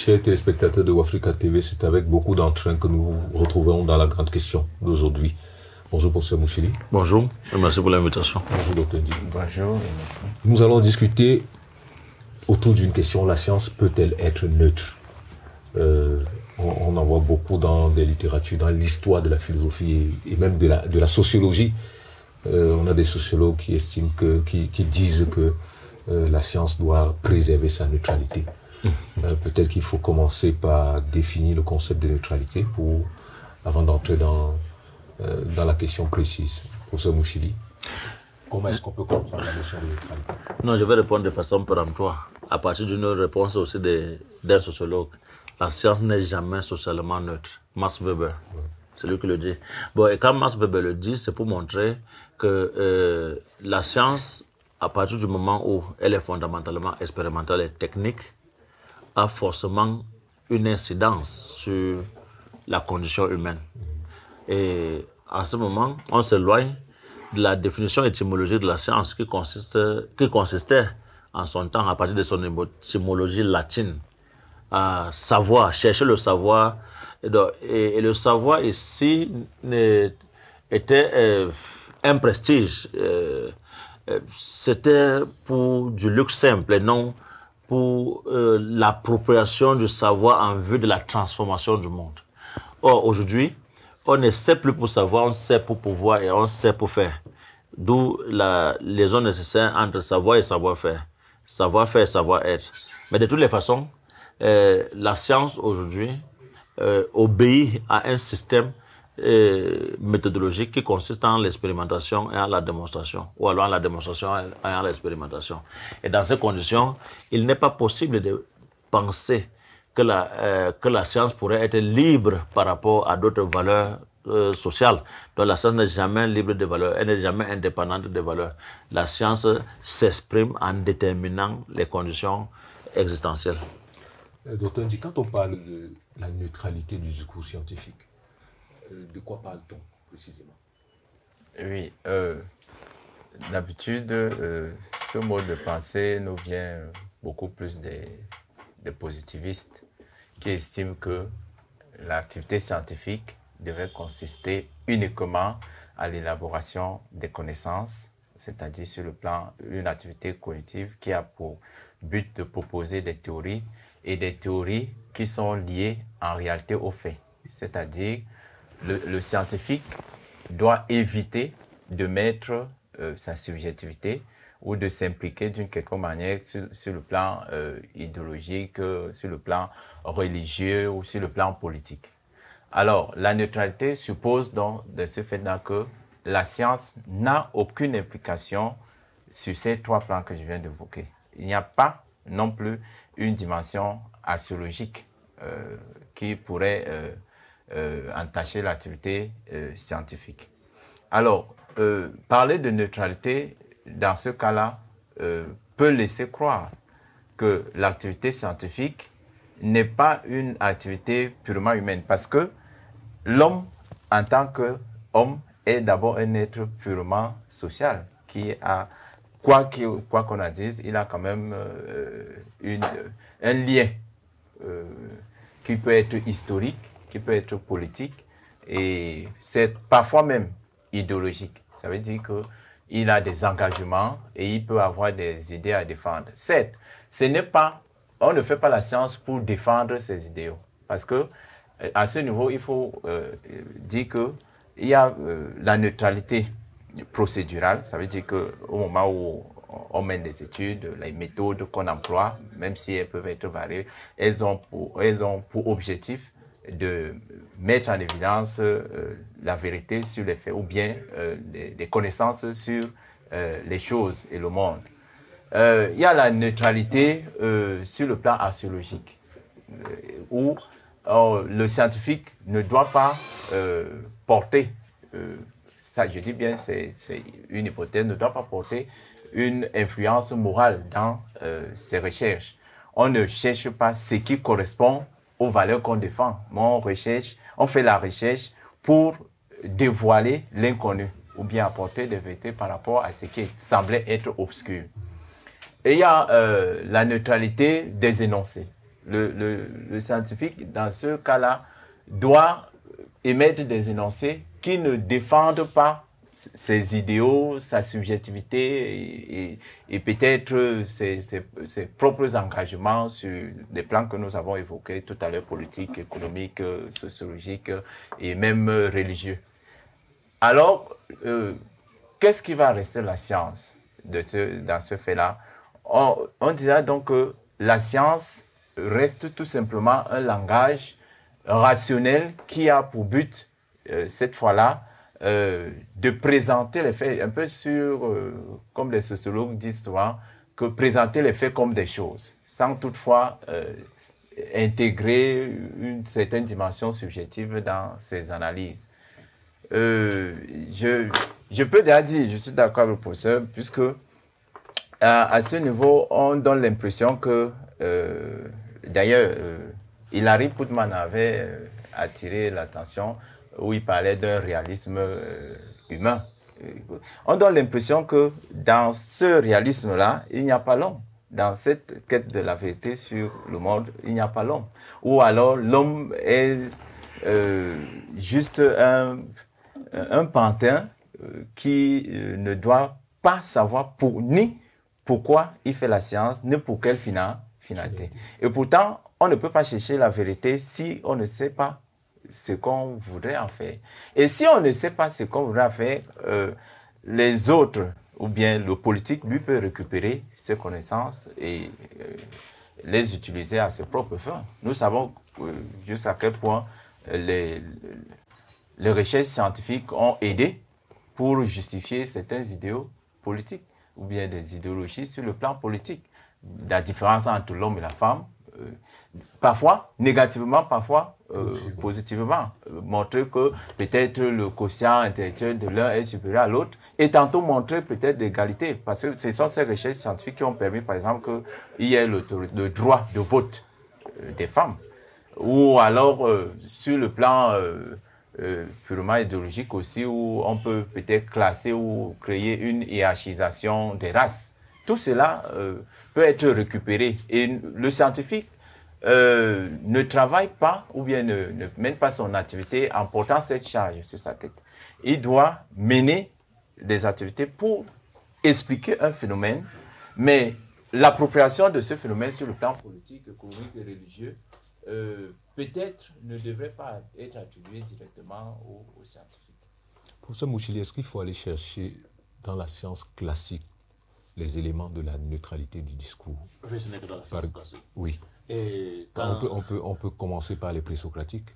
Chers téléspectateurs de Wafrica TV, c'est avec beaucoup d'entrain que nous retrouvons dans la grande question d'aujourd'hui. Bonjour, professeur Mouchili. Bonjour, et merci pour l'invitation. Bonjour, docteur Ndi. Bonjour et merci. Nous allons discuter autour d'une question. La science peut-elle être neutre? On en voit beaucoup dans des littératures, dans l'histoire de la philosophie et même de la sociologie. On a des sociologues qui estiment qui disent que la science doit préserver sa neutralité. Peut-être qu'il faut commencer par définir le concept de neutralité avant d'entrer dans la question précise. Professeur Mouchili, comment est-ce qu'on peut comprendre la notion de neutralité? Non, je vais répondre de façon péremptoire, à partir d'une réponse aussi d'un sociologue. La science n'est jamais socialement neutre. Max Weber, c'est lui qui le dit. Bon, et quand Max Weber le dit, c'est pour montrer que la science, à partir du moment où elle est fondamentalement expérimentale et technique, a forcément une incidence sur la condition humaine. Et en ce moment, on s'éloigne de la définition étymologique de la science qui consistait en son temps, à partir de son étymologie latine, à savoir, chercher le savoir. Et le savoir ici était un prestige. C'était pour du luxe simple et non pour l'appropriation du savoir en vue de la transformation du monde. Or, aujourd'hui, on ne sait plus pour savoir, on sait pour pouvoir et on sait pour faire. D'où la liaison nécessaire entre savoir et savoir-faire. Savoir-faire et savoir-être. Mais de toutes les façons, la science aujourd'hui obéit à un système méthodologique qui consiste en l'expérimentation et en la démonstration, ou alors en la démonstration et en l'expérimentation. Et dans ces conditions, il n'est pas possible de penser que la science pourrait être libre par rapport à d'autres valeurs sociales. Donc la science n'est jamais libre de valeurs, elle n'est jamais indépendante des valeurs. La science s'exprime en déterminant les conditions existentielles. Docteur Ndi, quand on parle de la neutralité du discours scientifique, de quoi parle-t-on précisément? Oui, d'habitude, ce mode de pensée nous vient beaucoup plus des positivistes qui estiment que l'activité scientifique devait consister uniquement à l'élaboration des connaissances, c'est-à-dire sur le plan d'une activité cognitive qui a pour but de proposer des théories et des théories qui sont liées en réalité aux faits, c'est-à-dire le scientifique doit éviter de mettre sa subjectivité ou de s'impliquer d'une quelconque manière sur le plan idéologique, sur le plan religieux ou sur le plan politique. Alors, la neutralité suppose donc de ce fait-là que la science n'a aucune implication sur ces trois plans que je viens d'évoquer. Il n'y a pas non plus une dimension axiologique qui pourrait entacher l'activité scientifique. Alors, parler de neutralité, dans ce cas-là, peut laisser croire que l'activité scientifique n'est pas une activité purement humaine, parce que l'homme, en tant qu'homme, est d'abord un être purement social, qui a, quoi qu'on en dise, il a quand même un lien qui peut être historique, qui peut être politique, et c'est parfois même idéologique. Ça veut dire qu'il a des engagements et il peut avoir des idées à défendre. Certes, on ne fait pas la science pour défendre ses idéaux. Parce que à ce niveau, il faut dire qu'il y a la neutralité procédurale. Ça veut dire qu'au moment où on mène des études, les méthodes qu'on emploie, même si elles peuvent être variées, elles ont pour objectif de mettre en évidence la vérité sur les faits ou bien des connaissances sur les choses et le monde. Il y a la neutralité sur le plan axiologique où le scientifique ne doit pas porter, ça je dis bien c'est une hypothèse, ne doit pas porter une influence morale dans ses recherches. On ne cherche pas ce qui correspond aux valeurs qu'on défend, mais on fait la recherche pour dévoiler l'inconnu ou bien apporter des vérités par rapport à ce qui semblait être obscur. Et il y a la neutralité des énoncés. Le scientifique, dans ce cas-là, doit émettre des énoncés qui ne défendent pas ses idéaux, sa subjectivité et peut-être ses propres engagements sur des plans que nous avons évoqués tout à l'heure, politiques, économiques, sociologiques et même religieux. Alors, qu'est-ce qui va rester la science dans ce fait-là? On dira donc que la science reste tout simplement un langage rationnel qui a pour but, cette fois-là, de présenter les faits, un peu comme les sociologues disent souvent, que présenter les faits comme des choses, sans toutefois intégrer une certaine dimension subjective dans ces analyses. Je peux déjà dire, je suis d'accord avec le professeur, puisque à ce niveau, on donne l'impression que, d'ailleurs, Hilary Putman avait attiré l'attention où il parlait d'un réalisme humain. On donne l'impression que dans ce réalisme-là, il n'y a pas l'homme. Dans cette quête de la vérité sur le monde, il n'y a pas l'homme. Ou alors l'homme est juste un pantin qui ne doit pas savoir ni pourquoi il fait la science, ni pour quelle finalité. Et pourtant, on ne peut pas chercher la vérité si on ne sait pas ce qu'on voudrait en faire. Et si on ne sait pas ce qu'on voudrait en faire, les autres, ou bien le politique, lui peut récupérer ses connaissances et les utiliser à ses propres fins. Nous savons jusqu'à quel point les recherches scientifiques ont aidé pour justifier certains idéaux politiques ou bien des idéologies sur le plan politique. La différence entre l'homme et la femme, parfois négativement, parfois positivement. Montrer que peut-être le quotient intellectuel de l'un est supérieur à l'autre et tantôt montrer peut-être l'égalité. Parce que ce sont ces recherches scientifiques qui ont permis, par exemple, qu'il y ait le droit de vote des femmes. Ou alors, sur le plan purement idéologique aussi, où on peut peut-être classer ou créer une hiérarchisation des races. Tout cela peut être récupéré. Et le scientifique ne travaille pas ou bien ne mène pas son activité en portant cette charge sur sa tête. Il doit mener des activités pour expliquer un phénomène, mais l'appropriation de ce phénomène sur le plan politique, économique et religieux peut-être ne devrait pas être attribuée directement aux scientifiques. Professeur Mouchili, est-ce qu'il faut aller chercher dans la science classique les éléments de la neutralité du discours? Oui, ce n'est que dans la science classique. Oui. Et on peut commencer par les présocratiques.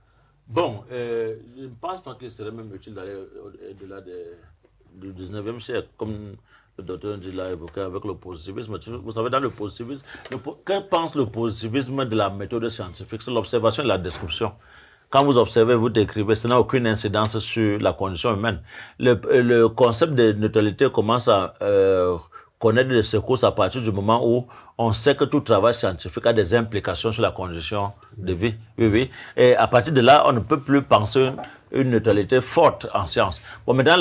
Bon, je ne pense pas qu'il serait même utile d'aller au-delà du 19e siècle, comme le docteur Ndji l'a évoqué avec le positivisme. Vous savez, dans le positivisme, que pense le positivisme de la méthode scientifique? C'est l'observation et la description. Quand vous observez, vous décrivez, ça n'a aucune incidence sur la condition humaine. Le concept de neutralité commence à connaître des secousses à partir du moment où on sait que tout travail scientifique a des implications sur la condition de vie. Oui, oui. Et à partir de là, on ne peut plus penser une neutralité forte en science. Bon, maintenant,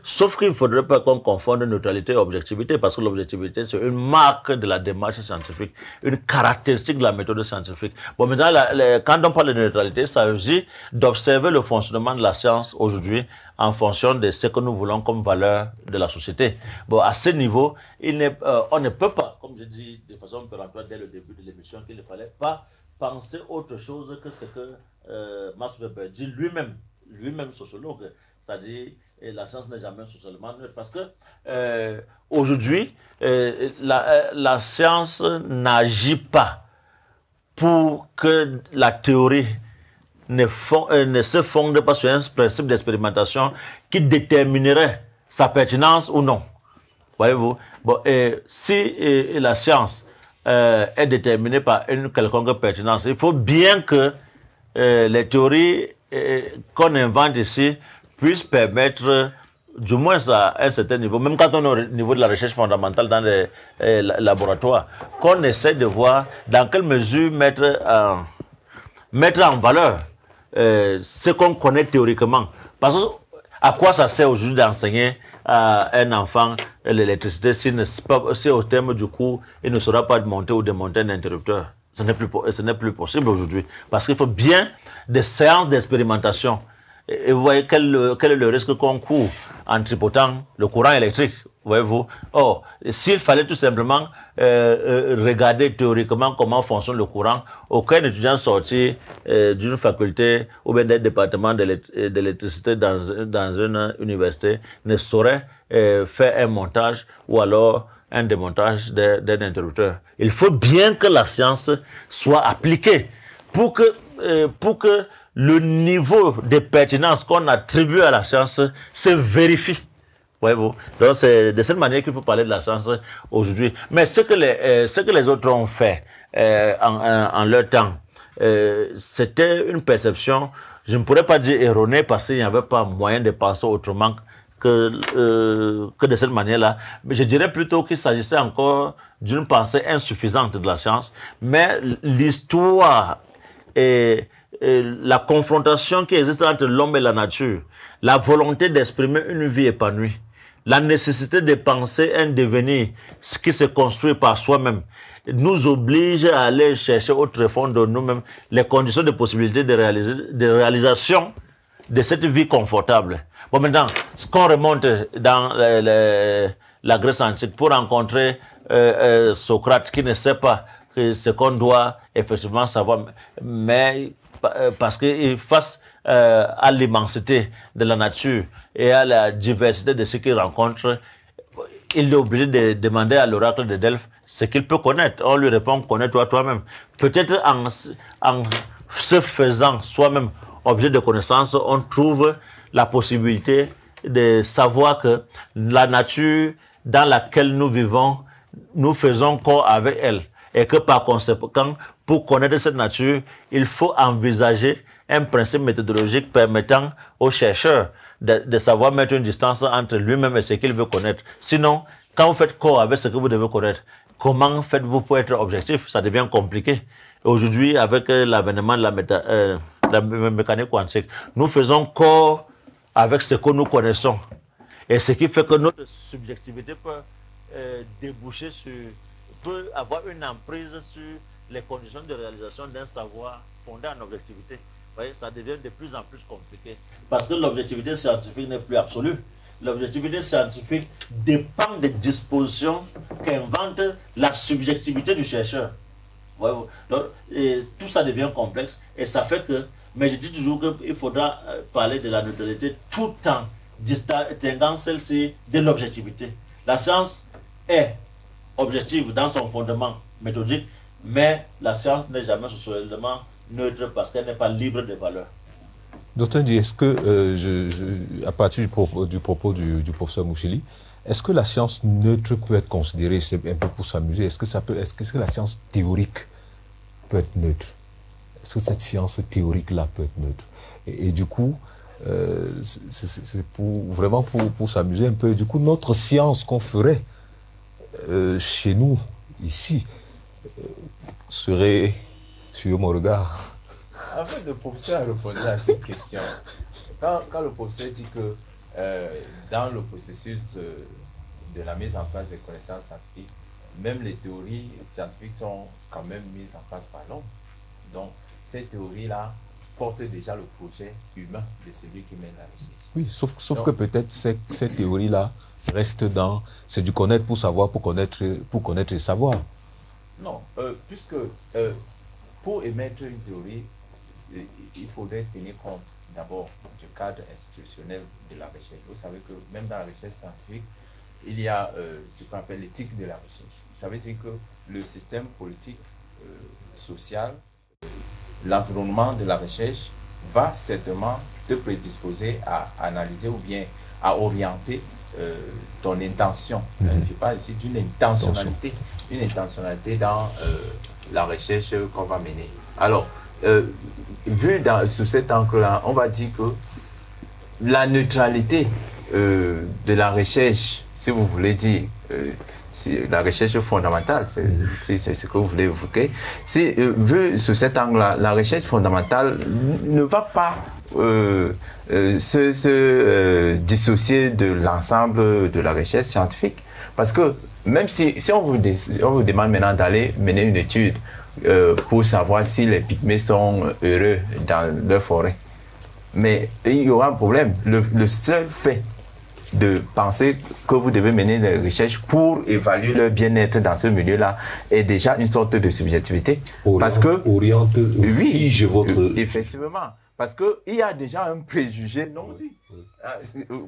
sauf qu'il ne faudrait pas qu'on confonde neutralité et objectivité, parce que l'objectivité, c'est une marque de la démarche scientifique, une caractéristique de la méthode scientifique. Bon, maintenant, quand on parle de neutralité, il s'agit d'observer le fonctionnement de la science aujourd'hui en fonction de ce que nous voulons comme valeur de la société. Bon, à ce niveau, on ne peut pas, comme je dis de façon péremptoire dès le début de l'émission, qu'il ne fallait pas penser autre chose que ce que Max Weber dit lui-même sociologue, c'est-à-dire la science n'est jamais socialement neutre, parce que aujourd'hui la science n'agit pas pour que la théorie ne se fonde pas sur un principe d'expérimentation qui déterminerait sa pertinence ou non. Voyez-vous? Bon, si la science est déterminée par une quelconque pertinence, il faut bien que les théories qu'on invente ici puissent permettre, du moins à un certain niveau, même quand on est au niveau de la recherche fondamentale dans les laboratoires, qu'on essaie de voir dans quelle mesure mettre en valeur ce qu'on connaît théoriquement. Parce que à quoi ça sert aujourd'hui d'enseigner à un enfant l'électricité si au terme du cours, il ne saura pas monter ou démonter un interrupteur? ce n'est plus possible aujourd'hui. Parce qu'il faut bien des séances d'expérimentation. Et vous voyez quel est le risque qu'on court en tripotant le courant électrique, voyez-vous. Or, s'il fallait tout simplement regarder théoriquement comment fonctionne le courant, aucun étudiant sorti d'une faculté ou bien d'un département d'électricité dans une université ne saurait faire un montage ou alors un démontage d'un interrupteur. Il faut bien que la science soit appliquée pour que le niveau de pertinence qu'on attribue à la science se vérifie. Voyez-vous. Donc c'est de cette manière qu'il faut parler de la science aujourd'hui. Mais ce que les autres ont fait en leur temps, c'était une perception, je ne pourrais pas dire erronée parce qu'il n'y avait pas moyen de penser autrement que de cette manière-là. Mais je dirais plutôt qu'il s'agissait encore d'une pensée insuffisante de la science. Mais l'histoire et la confrontation qui existe entre l'homme et la nature, la volonté d'exprimer une vie épanouie, la nécessité de penser un devenir qui se construit par soi-même, nous oblige à aller chercher au tréfonds de nous-mêmes les conditions de possibilité de réalisation de cette vie confortable. Bon, maintenant, qu'on remonte dans la Grèce antique pour rencontrer Socrate qui ne sait pas ce qu'on doit effectivement savoir, mais parce qu'il face à l'immensité de la nature et à la diversité de ce qu'il rencontre, il est obligé de demander à l'oracle de Delphes ce qu'il peut connaître. On lui répond, connais-toi toi-même. Peut-être en se faisant soi-même objet de connaissance, on trouve la possibilité de savoir que la nature dans laquelle nous vivons, nous faisons corps avec elle. Et que par conséquent, pour connaître cette nature, il faut envisager un principe méthodologique permettant aux chercheurs de savoir mettre une distance entre lui-même et ce qu'il veut connaître. Sinon, quand vous faites corps avec ce que vous devez connaître, comment faites-vous pour être objectif? Ça devient compliqué. Aujourd'hui, avec l'avènement de la mécanique quantique, nous faisons corps avec ce que nous connaissons. Et ce qui fait que notre subjectivité peut déboucher peut avoir une emprise sur les conditions de réalisation d'un savoir fondé en objectivité. Vous voyez, ça devient de plus en plus compliqué. Parce que l'objectivité scientifique n'est plus absolue. L'objectivité scientifique dépend des dispositions qu'invente la subjectivité du chercheur. Voyez-vous. Donc, tout ça devient complexe et ça fait que, mais je dis toujours qu'il faudra parler de la neutralité tout en distinguant celle-ci de l'objectivité. La science est objective dans son fondement méthodique, mais la science n'est jamais socialement neutre parce qu'elle n'est pas libre de valeur. Docteur Ndi, est-ce que, à partir du propos du professeur Mouchili, est-ce que la science neutre peut être considérée, c'est un peu pour s'amuser, est-ce que la science théorique peut être neutre? Est-ce que cette science théorique-là peut être neutre? Et du coup, c'est vraiment pour s'amuser un peu. Du coup, notre science qu'on ferait chez nous, ici, serait, sur mon regard. En fait, le professeur a répondu à cette question. Quand le professeur dit que dans le processus de la mise en place des connaissances scientifiques, même les théories scientifiques sont quand même mises en place par l'homme. Donc, ces théories-là portent déjà le projet humain de celui qui mène la recherche. Oui, sauf que peut-être cette théorie-là reste dans... C'est du connaître pour savoir, pour connaître et savoir. Non, puisque pour émettre une théorie, il faudrait tenir compte d'abord du cadre institutionnel de la recherche. Vous savez que même dans la recherche scientifique, il y a ce qu'on appelle l'éthique de la recherche. Ça veut dire que le système politique, social, l'environnement de la recherche va certainement te prédisposer à analyser ou bien à orienter ton intention. Je parle ici d'une intentionnalité dans la recherche qu'on va mener. Alors, vu sous cet angle-là, on va dire que la neutralité de la recherche, si vous voulez dire, la recherche fondamentale, c'est ce que vous voulez évoquer, vu sous cet angle-là, la recherche fondamentale ne va pas se dissocier de l'ensemble de la recherche scientifique. Parce que même si on vous demande maintenant d'aller mener une étude pour savoir si les pygmées sont heureux dans leur forêt. Mais il y aura un problème. Le seul fait de penser que vous devez mener des recherches pour évaluer leur bien-être dans ce milieu-là est déjà une sorte de subjectivité. Parce que fige votre... Effectivement. Parce qu'il y a déjà un préjugé non dit.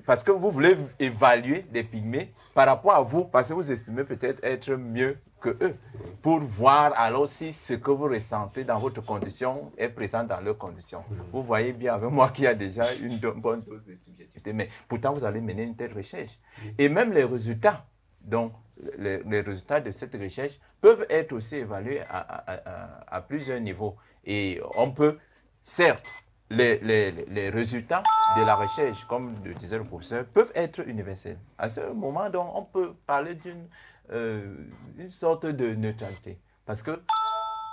Parce que vous voulez évaluer les pygmées par rapport à vous, parce que vous estimez peut-être être mieux que eux, pour voir alors si ce que vous ressentez dans votre condition est présent dans leurs conditions. Vous voyez bien avec moi qu'il y a déjà une bonne dose de subjectivité, mais pourtant vous allez mener une telle recherche. Et même les résultats, donc les résultats de cette recherche peuvent être aussi évalués à plusieurs niveaux. Et on peut, certes, les résultats de la recherche, comme le disait le professeur, peuvent être universels. À ce moment, donc, on peut parler d'une sorte de neutralité. Parce que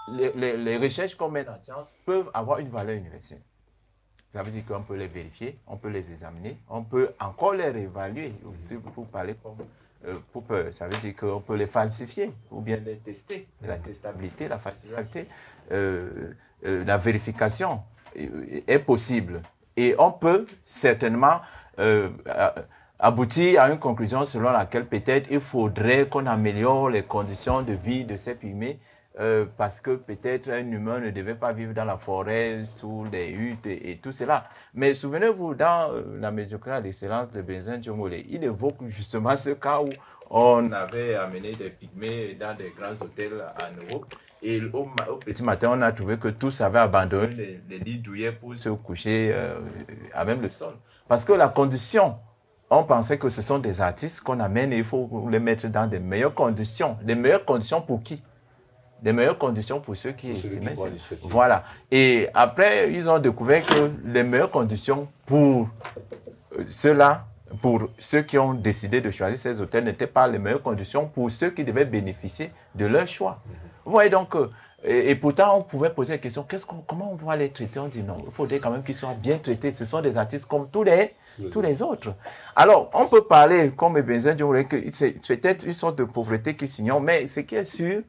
les recherches qu'on mène en sciences peuvent avoir une valeur universelle. Ça veut dire qu'on peut les vérifier, on peut les examiner, on peut encore les réévaluer. Pour parler comme ça veut dire qu'on peut les falsifier ou bien les tester. La testabilité, la falsifiabilité, la vérification est possible. Et on peut certainement aboutir à une conclusion selon laquelle peut-être il faudrait qu'on améliore les conditions de vie de ces pygmées parce que peut-être un humain ne devait pas vivre dans la forêt, sous des huttes et tout cela. Mais souvenez-vous, dans la médiocrité à l'excellence de Benjamin Djomolé, il évoque justement ce cas où on avait amené des pygmées dans des grands hôtels en Europe. Et au petit matin, on a trouvé que tous avaient abandonné les lits douillets pour se coucher à même le sol. Parce que la condition, on pensait que ce sont des artistes qu'on amène et il faut les mettre dans des meilleures conditions. Des meilleures conditions pour qui? Des meilleures conditions pour ceux qui estimaient. Voilà. Et après, ils ont découvert que les meilleures conditions pour ceux-là, pour ceux qui ont décidé de choisir ces hôtels, n'étaient pas les meilleures conditions pour ceux qui devaient bénéficier de leur choix. Vous voyez donc, et pourtant on pouvait poser la question, comment on va les traiter? On dit non, il faudrait quand même qu'ils soient bien traités. Ce sont des artistes comme tous les autres. Alors, on peut parler, comme Benjamin Djomolé, que c'est peut-être une sorte de pauvreté qui s'ignore, mais ce qui est sûr,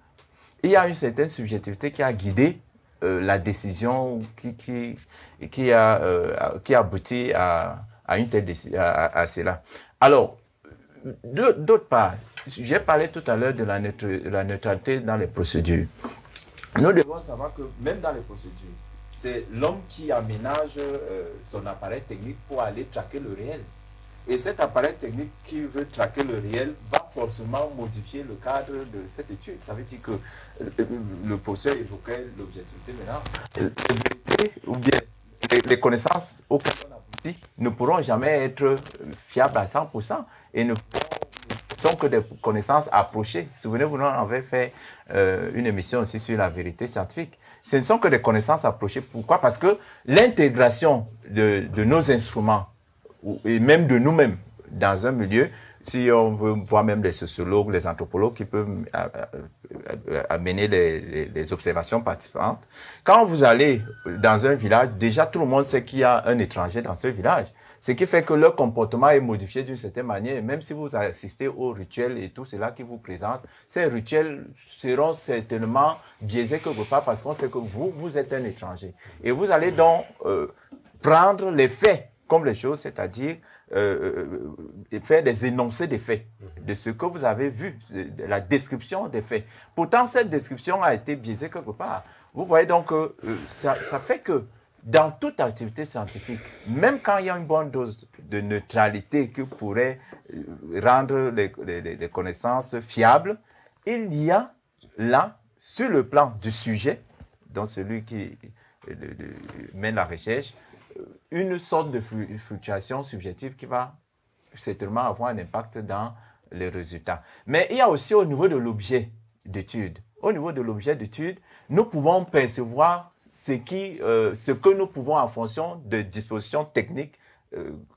il y a une certaine subjectivité qui a guidé la décision qui aboutit à une telle décision, à cela. Alors, d'autre part, j'ai parlé tout à l'heure de la neutralité dans les procédures. Nous devons savoir que même dans les procédures, c'est l'homme qui aménage son appareil technique pour aller traquer le réel. Et cet appareil technique qui veut traquer le réel va forcément modifier le cadre de cette étude. Ça veut dire que le professeur évoquait l'objectivité maintenant. Ou bien les connaissances auxquelles on aboutit ne pourront jamais être fiables à 100% et ne sont que des connaissances approchées. Souvenez-vous, on avait fait une émission aussi sur la vérité scientifique. Ce ne sont que des connaissances approchées. Pourquoi? Parce que l'intégration de nos instruments et même de nous-mêmes dans un milieu, si on veut voir même les sociologues, les anthropologues qui peuvent amener les observations participantes, quand vous allez dans un village, déjà tout le monde sait qu'il y a un étranger dans ce village. Ce qui fait que leur comportement est modifié d'une certaine manière. Même si vous assistez aux rituels et tout cela qui vous présente, ces rituels seront certainement biaisés quelque part parce qu'on sait que vous êtes un étranger. Et vous allez donc prendre les faits comme les choses, c'est-à-dire faire des énoncés des faits, de ce que vous avez vu, de la description des faits. Pourtant, cette description a été biaisée quelque part. Vous voyez donc, ça fait que dans toute activité scientifique, même quand il y a une bonne dose de neutralité qui pourrait rendre les connaissances fiables, il y a là, sur le plan du sujet, donc celui qui mène la recherche, une sorte de fluctuation subjective qui va certainement avoir un impact dans les résultats. Mais il y a aussi au niveau de l'objet d'étude. Au niveau de l'objet d'étude, nous pouvons percevoir ce que nous pouvons en fonction de dispositions techniques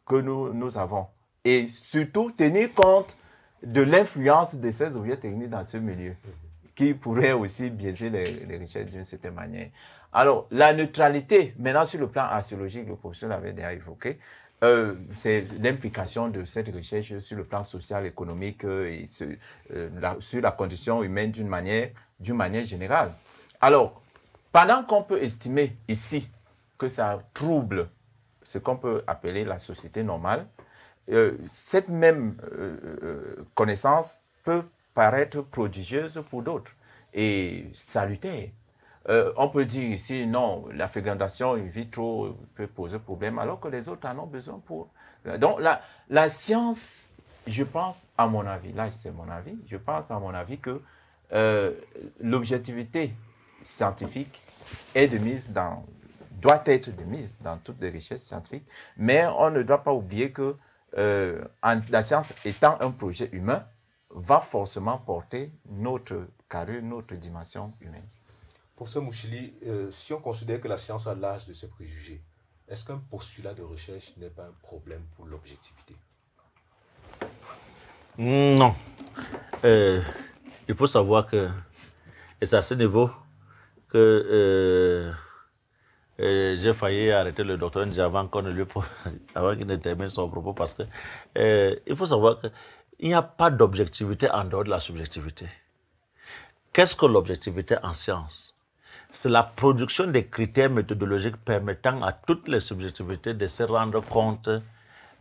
que nous avons. Et surtout, tenir compte de l'influence de ces objets techniques dans ce milieu, qui pourrait aussi biaiser les recherches d'une certaine manière. Alors, la neutralité, maintenant sur le plan archéologique, le professeur l'avait déjà évoqué, c'est l'implication de cette recherche sur le plan social, économique et sur la condition humaine d'une manière générale. Alors, pendant qu'on peut estimer ici que ça trouble ce qu'on peut appeler la société normale, cette même connaissance peut paraître prodigieuse pour d'autres et salutaire. On peut dire ici, non, la fécondation in vitro peut poser problème, alors que les autres en ont besoin pour... Donc, la science, je pense, à mon avis, là c'est mon avis, je pense à mon avis que l'objectivité scientifique est de mise dans... doit être de mise dans toutes les richesses scientifiques, mais on ne doit pas oublier que la science étant un projet humain, va forcément porter notre carrure, notre dimension humaine. Professeur Mouchili, si on considère que la science a l'âge de ses préjugés, est-ce qu'un postulat de recherche n'est pas un problème pour l'objectivité? Non. Il faut savoir que, et c'est à ce niveau que j'ai failli arrêter le docteur Ndji avant qu'il ne termine son propos, parce que il faut savoir qu'il n'y a pas d'objectivité en dehors de la subjectivité. Qu'est-ce que l'objectivité en science? C'est la production des critères méthodologiques permettant à toutes les subjectivités de se rendre compte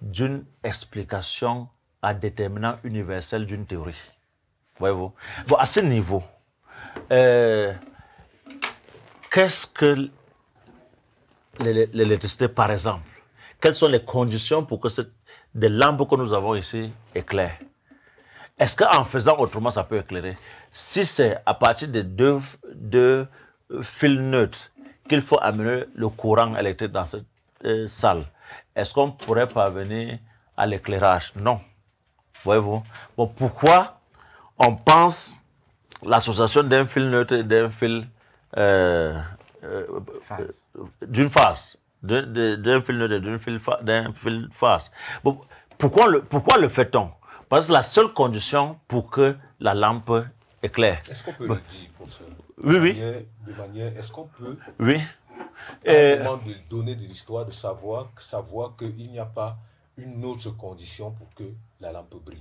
d'une explication à déterminant universel d'une théorie. Voyez-vous? Bon, à ce niveau, qu'est-ce que l'électricité, par exemple? Quelles sont les conditions pour que des lampes que nous avons ici éclairent? Est-ce qu'en faisant autrement, ça peut éclairer? Si c'est à partir de deux fils neutres qu'il faut amener le courant électrique dans cette salle, est-ce qu'on pourrait parvenir à l'éclairage? Non. Voyez-vous? Bon, pourquoi on pense l'association d'un fil neutre et d'un fil d'une phase, d'un fil neutre et d'un fil phase? Bon, pourquoi le fait-on? Parce que c'est la seule condition pour que la lampe éclaire. Est-ce qu'on peut le dire, professeur? Oui. De manière, est-ce qu'on peut, oui. à un moment de donner de l'histoire, de savoir qu'il n'y a pas une autre condition pour que la lampe brille?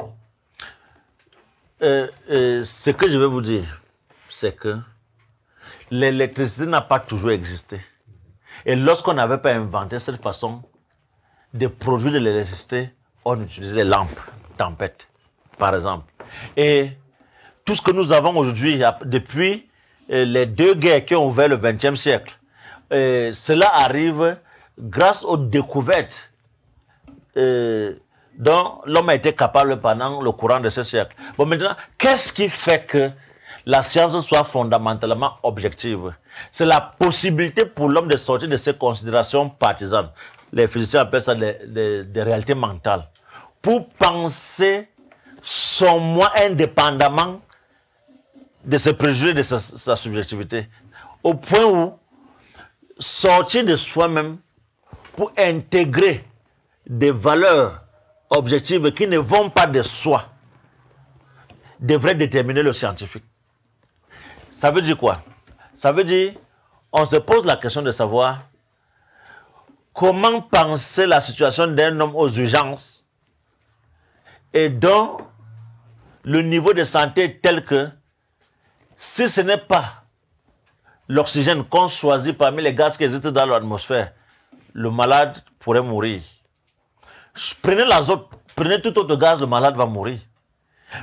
Ce que je vais vous dire, c'est que l'électricité n'a pas toujours existé. Et lorsqu'on n'avait pas inventé cette façon de produire de l'électricité, on utilisait les lampes tempête, par exemple. Et tout ce que nous avons aujourd'hui, depuis les deux guerres qui ont ouvert le XXe siècle, cela arrive grâce aux découvertes dont l'homme a été capable pendant le courant de ce siècle. Bon, maintenant, qu'est-ce qui fait que la science soit fondamentalement objective? C'est la possibilité pour l'homme de sortir de ses considérations partisanes. Les physiciens appellent ça des réalités mentales, pour penser son moi indépendamment de ses préjugés, de sa subjectivité. Au point où sortir de soi-même pour intégrer des valeurs objectives qui ne vont pas de soi devrait déterminer le scientifique. Ça veut dire quoi? Ça veut dire, on se pose la question de savoir comment penser la situation d'un homme aux urgences et dont le niveau de santé est tel que si ce n'est pas l'oxygène qu'on choisit parmi les gaz qui existent dans l'atmosphère, le malade pourrait mourir. Prenez l'azote, prenez tout autre gaz, le malade va mourir.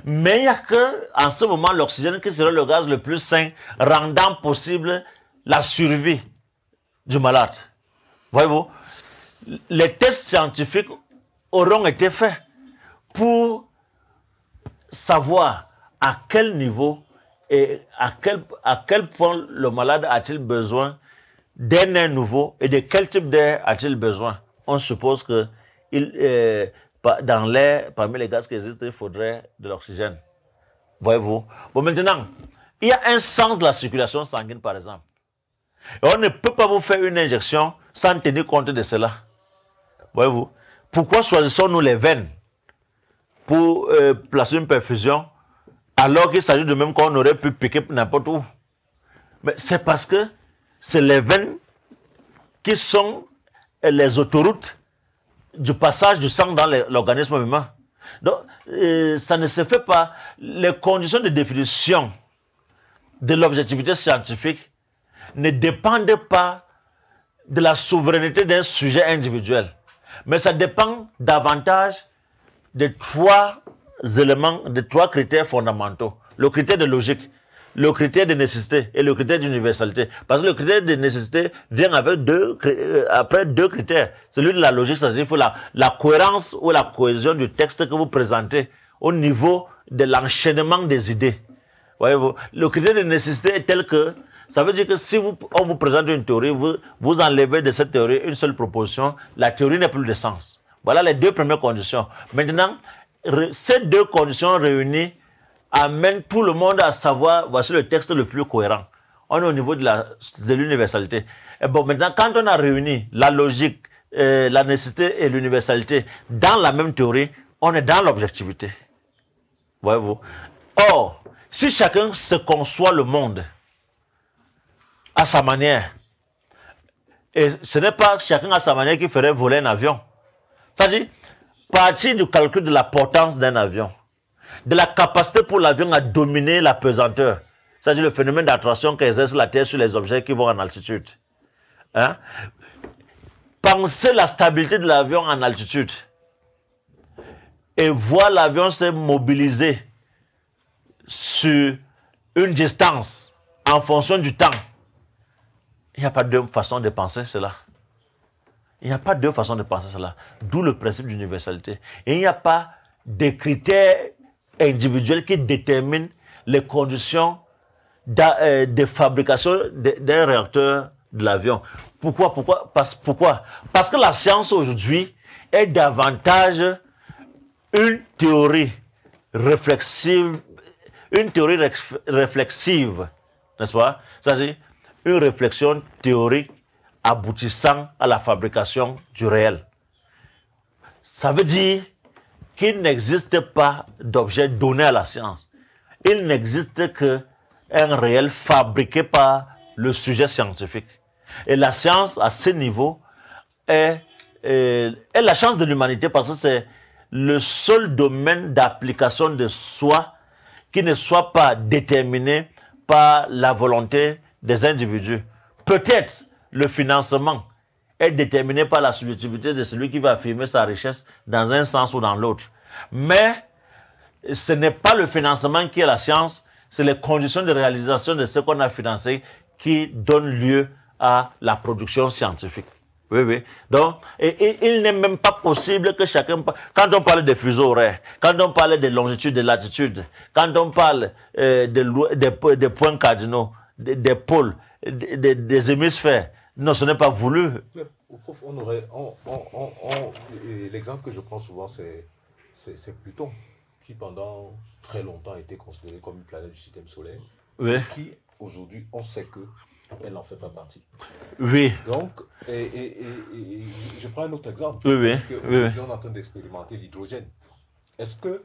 Mais il n'y a qu'en ce moment l'oxygène qui serait le gaz le plus sain, rendant possible la survie du malade. Voyez-vous, les tests scientifiques auront été faits pour savoir à quel niveau et à quel point le malade a-t-il besoin d'un air nouveau et de quel type d'air a-t-il besoin. On suppose que dans l'air, parmi les gaz qui existent, il faudrait de l'oxygène. Voyez-vous? Bon, maintenant, il y a un sens de la circulation sanguine, par exemple. Et on ne peut pas vous faire une injection sans tenir compte de cela. Voyez-vous? Pourquoi choisissons-nous les veines pour placer une perfusion alors qu'il s'agit de même qu'on aurait pu piquer n'importe où? Mais c'est parce que c'est les veines qui sont les autoroutes du passage du sang dans l'organisme humain. Donc, ça ne se fait pas. Les conditions de définition de l'objectivité scientifique ne dépendent pas de la souveraineté d'un sujet individuel. Mais ça dépend davantage de 3 éléments, de 3 critères fondamentaux. Le critère de logique, le critère de nécessité et le critère d'universalité. Parce que le critère de nécessité vient avec après deux critères. Celui de la logique, c'est-à-dire qu'il faut la cohérence ou la cohésion du texte que vous présentez au niveau de l'enchaînement des idées. Voyez-vous, le critère de nécessité est tel que, ça veut dire que si on vous présente une théorie, vous enlevez de cette théorie une seule proposition, la théorie n'a plus de sens. Voilà les 2 premières conditions. Maintenant, ces 2 conditions réunies amènent tout le monde à savoir, voici le texte le plus cohérent. On est au niveau de l'universalité. Et bon, maintenant, quand on a réuni la logique, la nécessité et l'universalité dans la même théorie, on est dans l'objectivité. Voyez-vous. Or, si chacun se conçoit le monde à sa manière, et ce n'est pas chacun à sa manière qui ferait voler un avion. C'est-à-dire, partir du calcul de la portance d'un avion, de la capacité pour l'avion à dominer la pesanteur, c'est-à-dire le phénomène d'attraction qu'exerce la Terre sur les objets qui vont en altitude. Hein? Penser la stabilité de l'avion en altitude et voir l'avion se mobiliser sur une distance en fonction du temps. Il n'y a pas de façon de penser cela. Il n'y a pas de façon de penser cela. D'où le principe d'universalité. Et il n'y a pas de critères individuels qui déterminent les conditions de fabrication d'un réacteur de l'avion. Pourquoi? Parce que la science aujourd'hui est davantage une théorie réflexive, n'est-ce pas? C'est-à-dire une réflexion théorique aboutissant à la fabrication du réel. Ça veut dire qu'il n'existe pas d'objet donné à la science. Il n'existe qu'un réel fabriqué par le sujet scientifique. Et la science, à ce niveau, est la chance de l'humanité parce que c'est le seul domaine d'application de soi qui ne soit pas déterminé par la volonté des individus. Peut-être le financement est déterminé par la subjectivité de celui qui va affirmer sa richesse dans un sens ou dans l'autre. Mais ce n'est pas le financement qui est la science, c'est les conditions de réalisation de ce qu'on a financé qui donnent lieu à la production scientifique. Oui, oui. Donc, il n'est même pas possible que chacun... Quand on parle des fuseaux horaires, quand on parle des longitudes, des latitudes, quand on parle des points cardinaux, des pôles, des hémisphères, non, ce n'est pas voulu. Au prof, l'exemple que je prends souvent, c'est Pluton, qui pendant très longtemps a été considéré comme une planète du système solaire, oui. Qui aujourd'hui, on sait que elle n'en fait pas partie. Oui. Donc, je prends un autre exemple. Oui, oui. Aujourd'hui, on est en train d'expérimenter l'hydrogène. Est-ce que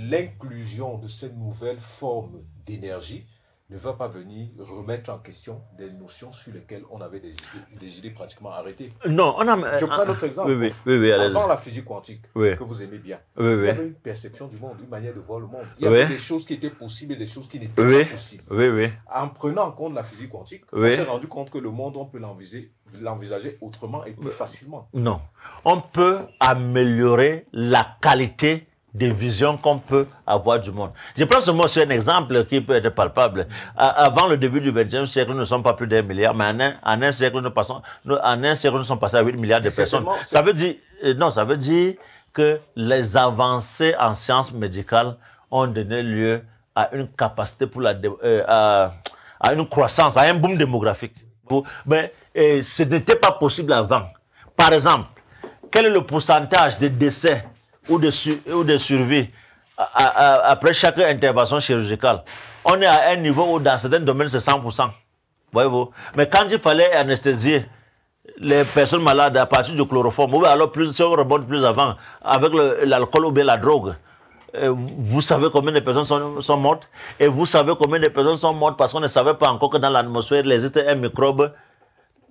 l'inclusion de cette nouvelle forme d'énergie ne va pas venir remettre en question des notions sur lesquelles on avait des idées pratiquement arrêtées? Non, on a... Je prends un autre exemple. Oui, avant la physique quantique, que vous aimez bien, il y avait une perception du monde, une manière de voir le monde. Il y avait des choses qui étaient possibles et des choses qui n'étaient pas possibles. En prenant en compte la physique quantique, on s'est rendu compte que le monde, on peut l'envisager autrement et plus facilement. Non. On peut améliorer la qualité des visions qu'on peut avoir du monde. Je prends seulement sur un exemple qui peut être palpable. Avant le début du XXe siècle, nous ne sommes pas plus d'1 milliard, mais en un siècle, nous sommes passés à 8 milliards de personnes. Ça veut dire, ça veut dire que les avancées en sciences médicales ont donné lieu à une capacité pour à une croissance, à un boom démographique. Mais ce n'était pas possible avant. Par exemple, quel est le pourcentage de décès ou de survie après chaque intervention chirurgicale? On est à un niveau où dans certains domaines c'est 100%. Voyez-vous? Mais quand il fallait anesthésier les personnes malades à partir du chloroforme, ou alors si on remonte plus avant, avec l'alcool ou bien la drogue, vous savez combien de personnes sont mortes? Et vous savez combien de personnes sont mortes parce qu'on ne savait pas encore que dans l'atmosphère il existe un microbe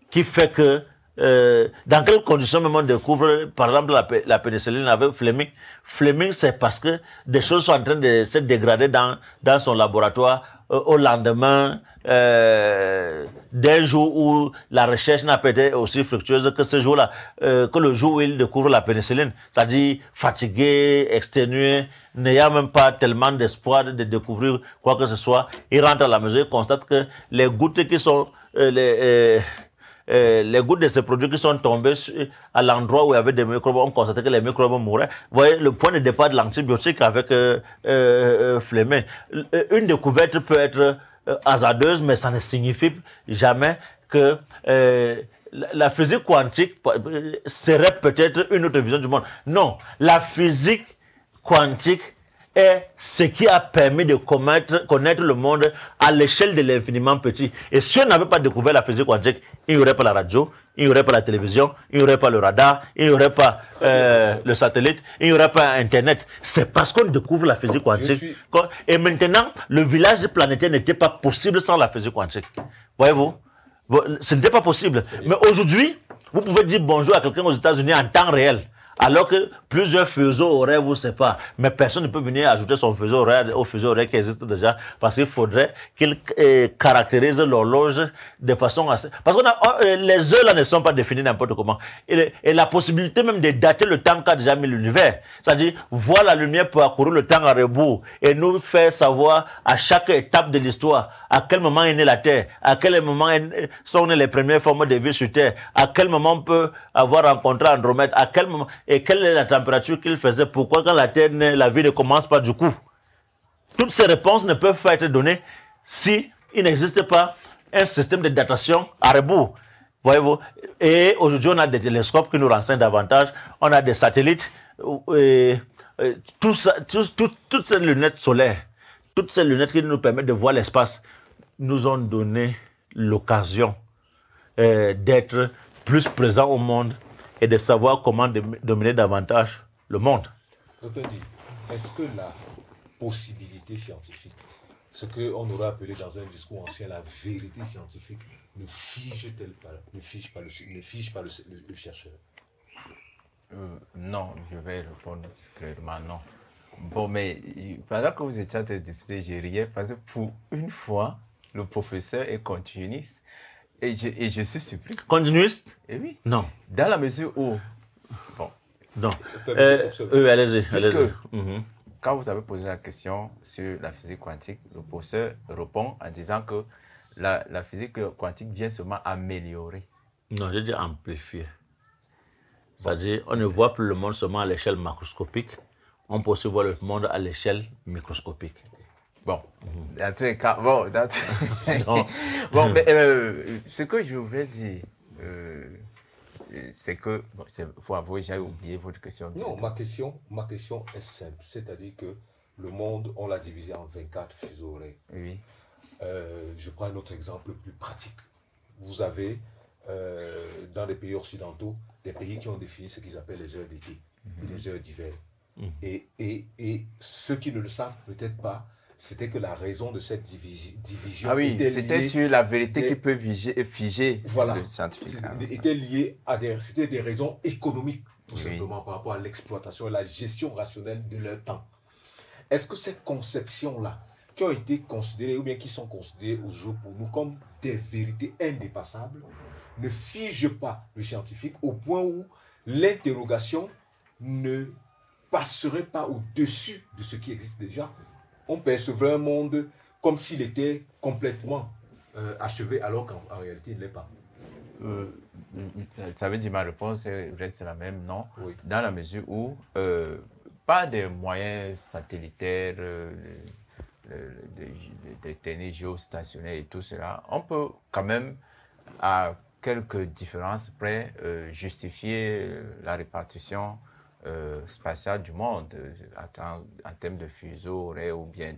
qui fait que dans quelles conditions même on découvre, par exemple, la pénicilline avec Fleming? Fleming, c'est parce que des choses sont en train de se dégrader dans son laboratoire au lendemain d'un jour où la recherche n'a pas été aussi fructueuse que ce jour-là, que le jour où il découvre la pénicilline. C'est-à-dire fatigué, exténué, n'ayant même pas tellement d'espoir de découvrir quoi que ce soit. Il rentre à la maison et constate que les gouttes qui sont... les gouttes de ces produits qui sont tombés à l'endroit où il y avait des microbes, on constatait que les microbes mouraient. Vous voyez, le point de départ de l'antibiotique avec Fleming. Une découverte peut être hasardeuse, mais ça ne signifie jamais que la physique quantique serait peut-être une autre vision du monde. Non, la physique quantique est ce qui a permis de connaître le monde à l'échelle de l'infiniment petit. Et si on n'avait pas découvert la physique quantique, il n'y aurait pas la radio, il n'y aurait pas la télévision, il n'y aurait pas le radar, il n'y aurait pas le satellite, il n'y aurait pas Internet. C'est parce qu'on découvre la physique quantique. Et maintenant, le village planétaire n'était pas possible sans la physique quantique. Voyez-vous? Ce n'était pas possible. Mais aujourd'hui, vous pouvez dire bonjour à quelqu'un aux États-Unis en temps réel. Alors que plusieurs fuseaux horaires vous séparent. Mais personne ne peut venir ajouter son fuseau horaire au fuseau horaire qui existe déjà. Parce qu'il faudrait qu'il caractérise l'horloge de façon assez... Parce que les heures là ne sont pas définies n'importe comment. Et la possibilité même de dater le temps qu'a déjà mis l'univers. C'est-à-dire, voir la lumière parcourir le temps à rebours et nous faire savoir à chaque étape de l'histoire à quel moment est née la Terre, à quel moment sont nées les premières formes de vie sur Terre, à quel moment on peut avoir rencontré Andromède, à quel moment... Et quelle est la température qu'il faisait? Pourquoi quand la Terre naît, la vie ne commence pas du coup? Toutes ces réponses ne peuvent pas être données si il n'existe pas un système de datation à rebours. Voyez-vous? Et aujourd'hui, on a des télescopes qui nous renseignent davantage. On a des satellites. Toutes ces lunettes solaires, toutes ces lunettes qui nous permettent de voir l'espace, nous ont donné l'occasion d'être plus présents au monde et de savoir comment dominer davantage le monde. Docteur Di, est-ce que la possibilité scientifique, ce qu'on aurait appelé dans un discours ancien la vérité scientifique, ne fige pas le chercheur? Non, je vais répondre clairement non. Bon, mais pendant que vous étiez en train de discuter, je riais parce que pour une fois, le professeur est continuiste. Et je suis surpris. Continuiste? Eh oui. Non. Dans la mesure où... Bon. Non. Allez-y. Quand vous avez posé la question sur la physique quantique, le professeur répond en disant que la physique quantique vient seulement améliorer. Non, j'ai dit amplifier. C'est-à-dire, on ne voit plus le monde seulement à l'échelle macroscopique. On peut aussi voir le monde à l'échelle microscopique. Bon, dans tous les cas, bon, bon, mais ce que je voulais dire, c'est que, faut avouer, j'ai oublié votre question. Non, ma question est simple, c'est-à-dire que le monde, on l'a divisé en 24 fuseaux horaires. Oui. Je prends un autre exemple plus pratique. Vous avez, dans les pays occidentaux, des pays qui ont défini ce qu'ils appellent les heures d'été et les heures d'hiver. Et ceux qui ne le savent peut-être pas, c'était que la raison de cette division c'était sur la vérité qui peut figer voilà, le scientifique. Était liée à des raisons économiques, tout simplement, par rapport à l'exploitation et la gestion rationnelle de leur temps. Est-ce que ces conceptions-là, qui ont été considérées ou bien qui sont considérées aujourd'hui pour nous comme des vérités indépassables, ne figent pas le scientifique au point où l'interrogation ne passerait pas au-dessus de ce qui existe déjà? On percevrait un monde comme s'il était complètement achevé, alors qu'en réalité, il ne l'est pas. Ça veut dire ma réponse reste la même, non? Oui. Dans la mesure où, pas des moyens satellitaires, des tennis géostationnaires et tout cela, on peut quand même, à quelques différences près, justifier la répartition spatiale du monde en termes de fuseaux horaires ou bien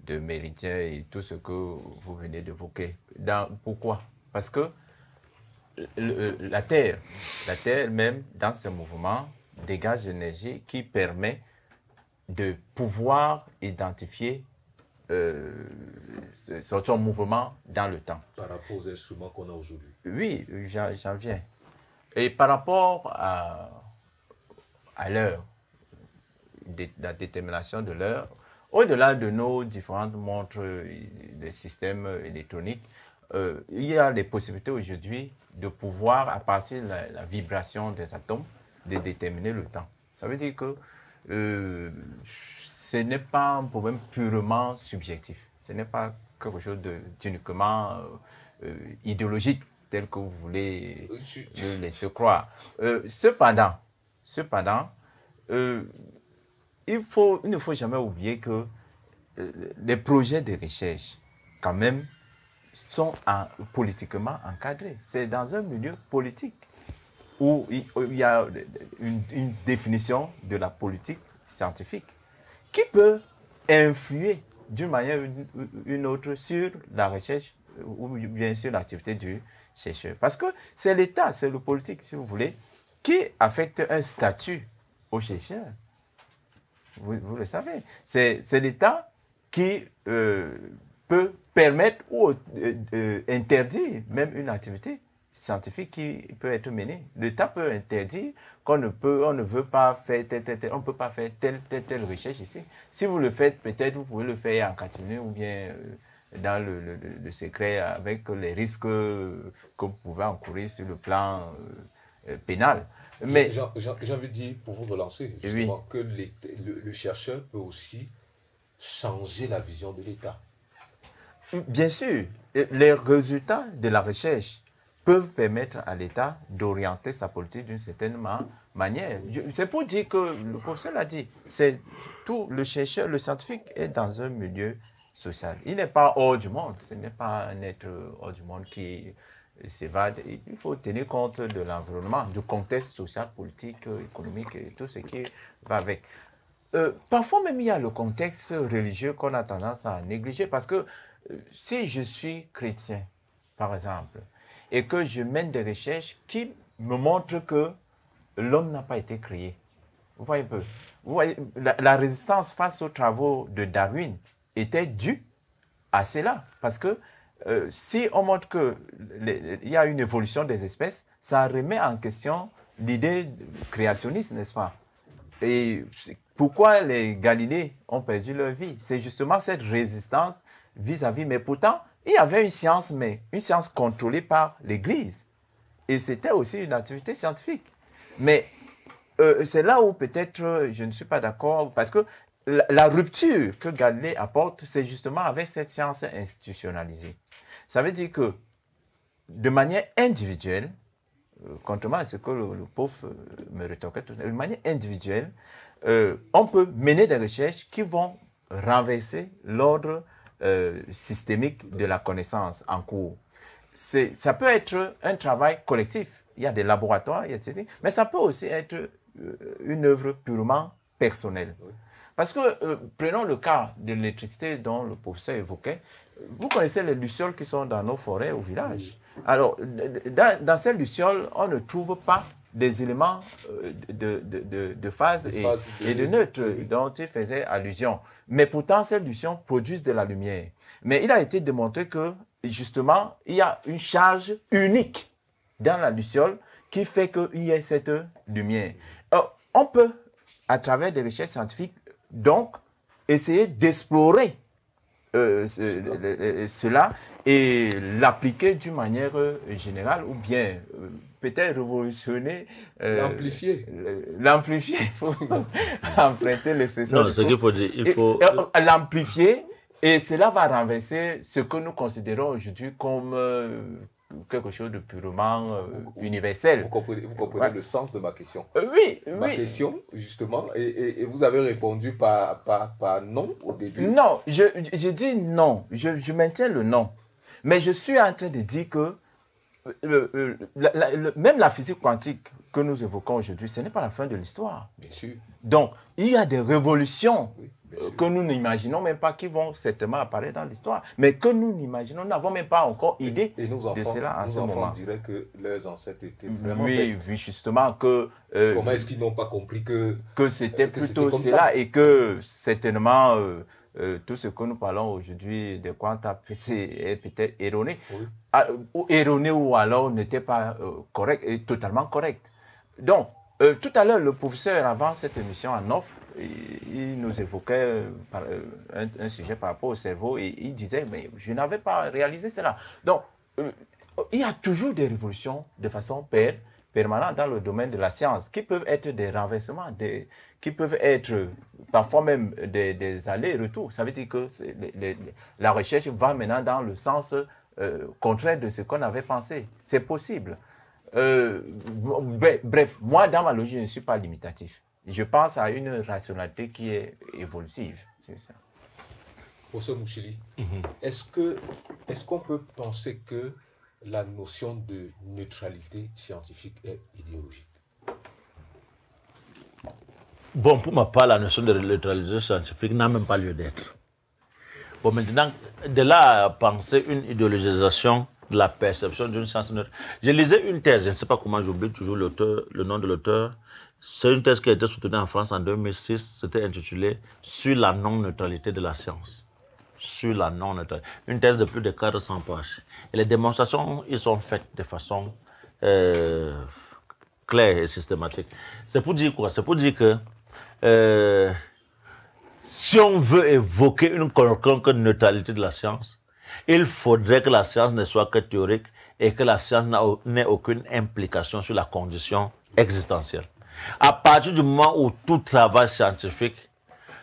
de méridiens et tout ce que vous venez d'évoquer. Pourquoi? Parce que la Terre elle-même, dans ses mouvements, dégage l'énergie qui permet de pouvoir identifier son mouvement dans le temps. Par rapport aux instruments qu'on a aujourd'hui. Oui, j'en viens. Et par rapport à l'heure, la détermination de l'heure, au-delà de nos différentes montres, des systèmes électroniques, il y a des possibilités aujourd'hui de pouvoir, à partir de la vibration des atomes, de déterminer le temps. Ça veut dire que ce n'est pas un problème purement subjectif. Ce n'est pas quelque chose d'uniquement idéologique, tel que vous voulez le laisser croire. Cependant, il ne faut jamais oublier que les projets de recherche, quand même, sont politiquement encadrés. C'est dans un milieu politique où il y a une définition de la politique scientifique qui peut influer d'une manière ou une autre sur la recherche ou bien sûr l'activité du chercheur. Parce que c'est l'État, c'est le politique, si vous voulez, qui affecte un statut aux chercheurs. Vous le savez. C'est l'État qui peut permettre ou interdire même une activité scientifique qui peut être menée. L'État peut interdire on ne veut pas faire on ne peut pas faire telle recherche ici. Si vous le faites, peut-être vous pouvez le faire en catimini ou bien dans le secret avec les risques que vous pouvez encourir sur le plan pénal. Mais j'ai envie de dire, pour vous relancer, justement, que le chercheur peut aussi changer la vision de l'État. Bien sûr, les résultats de la recherche peuvent permettre à l'État d'orienter sa politique d'une certaine manière. C'est pour dire que, le professeur l'a dit, c'est tout, le chercheur, le scientifique est dans un milieu social. Il n'est pas hors du monde, ce n'est pas un être hors du monde qui s'évade. Il faut tenir compte de l'environnement, du contexte social, politique, économique et tout ce qui va avec. Parfois même, il y a le contexte religieux qu'on a tendance à négliger parce que si je suis chrétien, par exemple, et que je mène des recherches qui me montrent que l'homme n'a pas été créé. Vous voyez un peu. Vous voyez, la résistance face aux travaux de Darwin était due à cela. Parce que si on montre qu'il y a une évolution des espèces, ça remet en question l'idée créationniste, n'est-ce pas? Et pourquoi les Galiléens ont perdu leur vie? C'est justement cette résistance vis-à-vis. Mais pourtant, il y avait une science, mais une science contrôlée par l'Église. Et c'était aussi une activité scientifique. Mais c'est là où peut-être je ne suis pas d'accord, parce que la rupture que Galilée apporte, c'est justement avec cette science institutionnalisée. Ça veut dire que de manière individuelle, contrairement à ce que le pauvre me rétorquait, de manière individuelle, on peut mener des recherches qui vont renverser l'ordre systémique de la connaissance en cours. Ça peut être un travail collectif. Il y a des laboratoires, etc. Mais ça peut aussi être une œuvre purement personnelle. Oui. Parce que, prenons le cas de l'électricité dont le professeur évoquait. Vous connaissez les lucioles qui sont dans nos forêts au village. Oui. Alors, dans ces lucioles, on ne trouve pas des éléments de phase et de neutre dont il faisait allusion. Mais pourtant, ces lucioles produisent de la lumière. Mais il a été démontré que, justement, il y a une charge unique dans la luciole qui fait qu'il y ait cette lumière. Alors, on peut, à travers des recherches scientifiques, donc, essayer d'explorer cela et l'appliquer d'une manière générale ou bien peut-être révolutionner. L'amplifier. L'amplifier, il faut emprunter l'expression. Non, ce qu'il faut dire, il faut. L'amplifier et cela va renverser ce que nous considérons aujourd'hui comme quelque chose de purement universel. Vous comprenez le sens de ma question. Oui. Ma question, justement, et vous avez répondu par non au début. Non, je dis non. Je maintiens le non. Mais je suis en train de dire que même la physique quantique que nous évoquons aujourd'hui, ce n'est pas la fin de l'histoire. Bien sûr. Donc, il y a des révolutions que nous n'imaginons même pas qui vont certainement apparaître dans l'histoire, mais que nous n'imaginons, nous n'avons même pas encore idée de cela en ce moment. Nos enfants diraient que leurs ancêtres étaient vraiment... Oui, vu justement que... comment est-ce qu'ils n'ont pas compris que c'était plutôt cela et que certainement tout ce que nous parlons aujourd'hui de quanta est peut-être erroné. Oui. Erroné ou alors n'était pas correct, et totalement correct. Donc, Tout à l'heure, le professeur, avant cette émission en off, il nous évoquait un sujet par rapport au cerveau et il disait, mais je n'avais pas réalisé cela. Donc, il y a toujours des révolutions de façon permanente dans le domaine de la science qui peuvent être des renversements, qui peuvent être parfois même des allers-retours. Ça veut dire que la recherche va maintenant dans le sens contraire de ce qu'on avait pensé. C'est possible. Bref, moi, dans ma logique, je ne suis pas limitatif. Je pense à une rationalité qui est évolutive. C'est ça. Professeur Mouchili, est-ce qu'on peut penser que la notion de neutralité scientifique est idéologique? Bon, pour ma part, la notion de neutralité scientifique n'a même pas lieu d'être. Bon, maintenant, de là à penser une idéologisation de la perception d'une science neutre. Je lisais une thèse, je ne sais pas comment, j'oublie toujours le nom de l'auteur. C'est une thèse qui a été soutenue en France en 2006. C'était intitulé « Sur la non-neutralité de la science ». Sur la non-neutralité. Une thèse de plus de 400 pages. Et les démonstrations, ils sont faites de façon claire et systématique. C'est pour dire quoi? C'est pour dire que si on veut évoquer une quelconque neutralité de la science, il faudrait que la science ne soit que théorique et que la science n'ait aucune implication sur la condition existentielle. À partir du moment où tout travail scientifique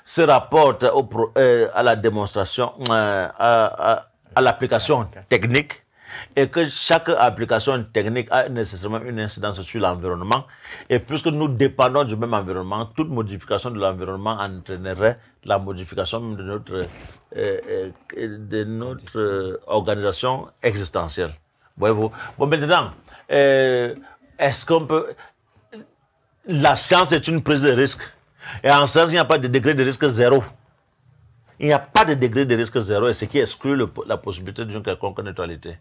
se rapporte à la démonstration, à l'application technique, et que chaque application technique a nécessairement une incidence sur l'environnement, et puisque nous dépendons du même environnement, toute modification de l'environnement entraînerait la modification de notre organisation existentielle. Voyez-vous? Bon, maintenant, est-ce qu'on peut... La science est une prise de risque. Et en science, il n'y a pas de degré de risque zéro. Il n'y a pas de degré de risque zéro, et ce qui exclut la possibilité d'une quelconque neutralité.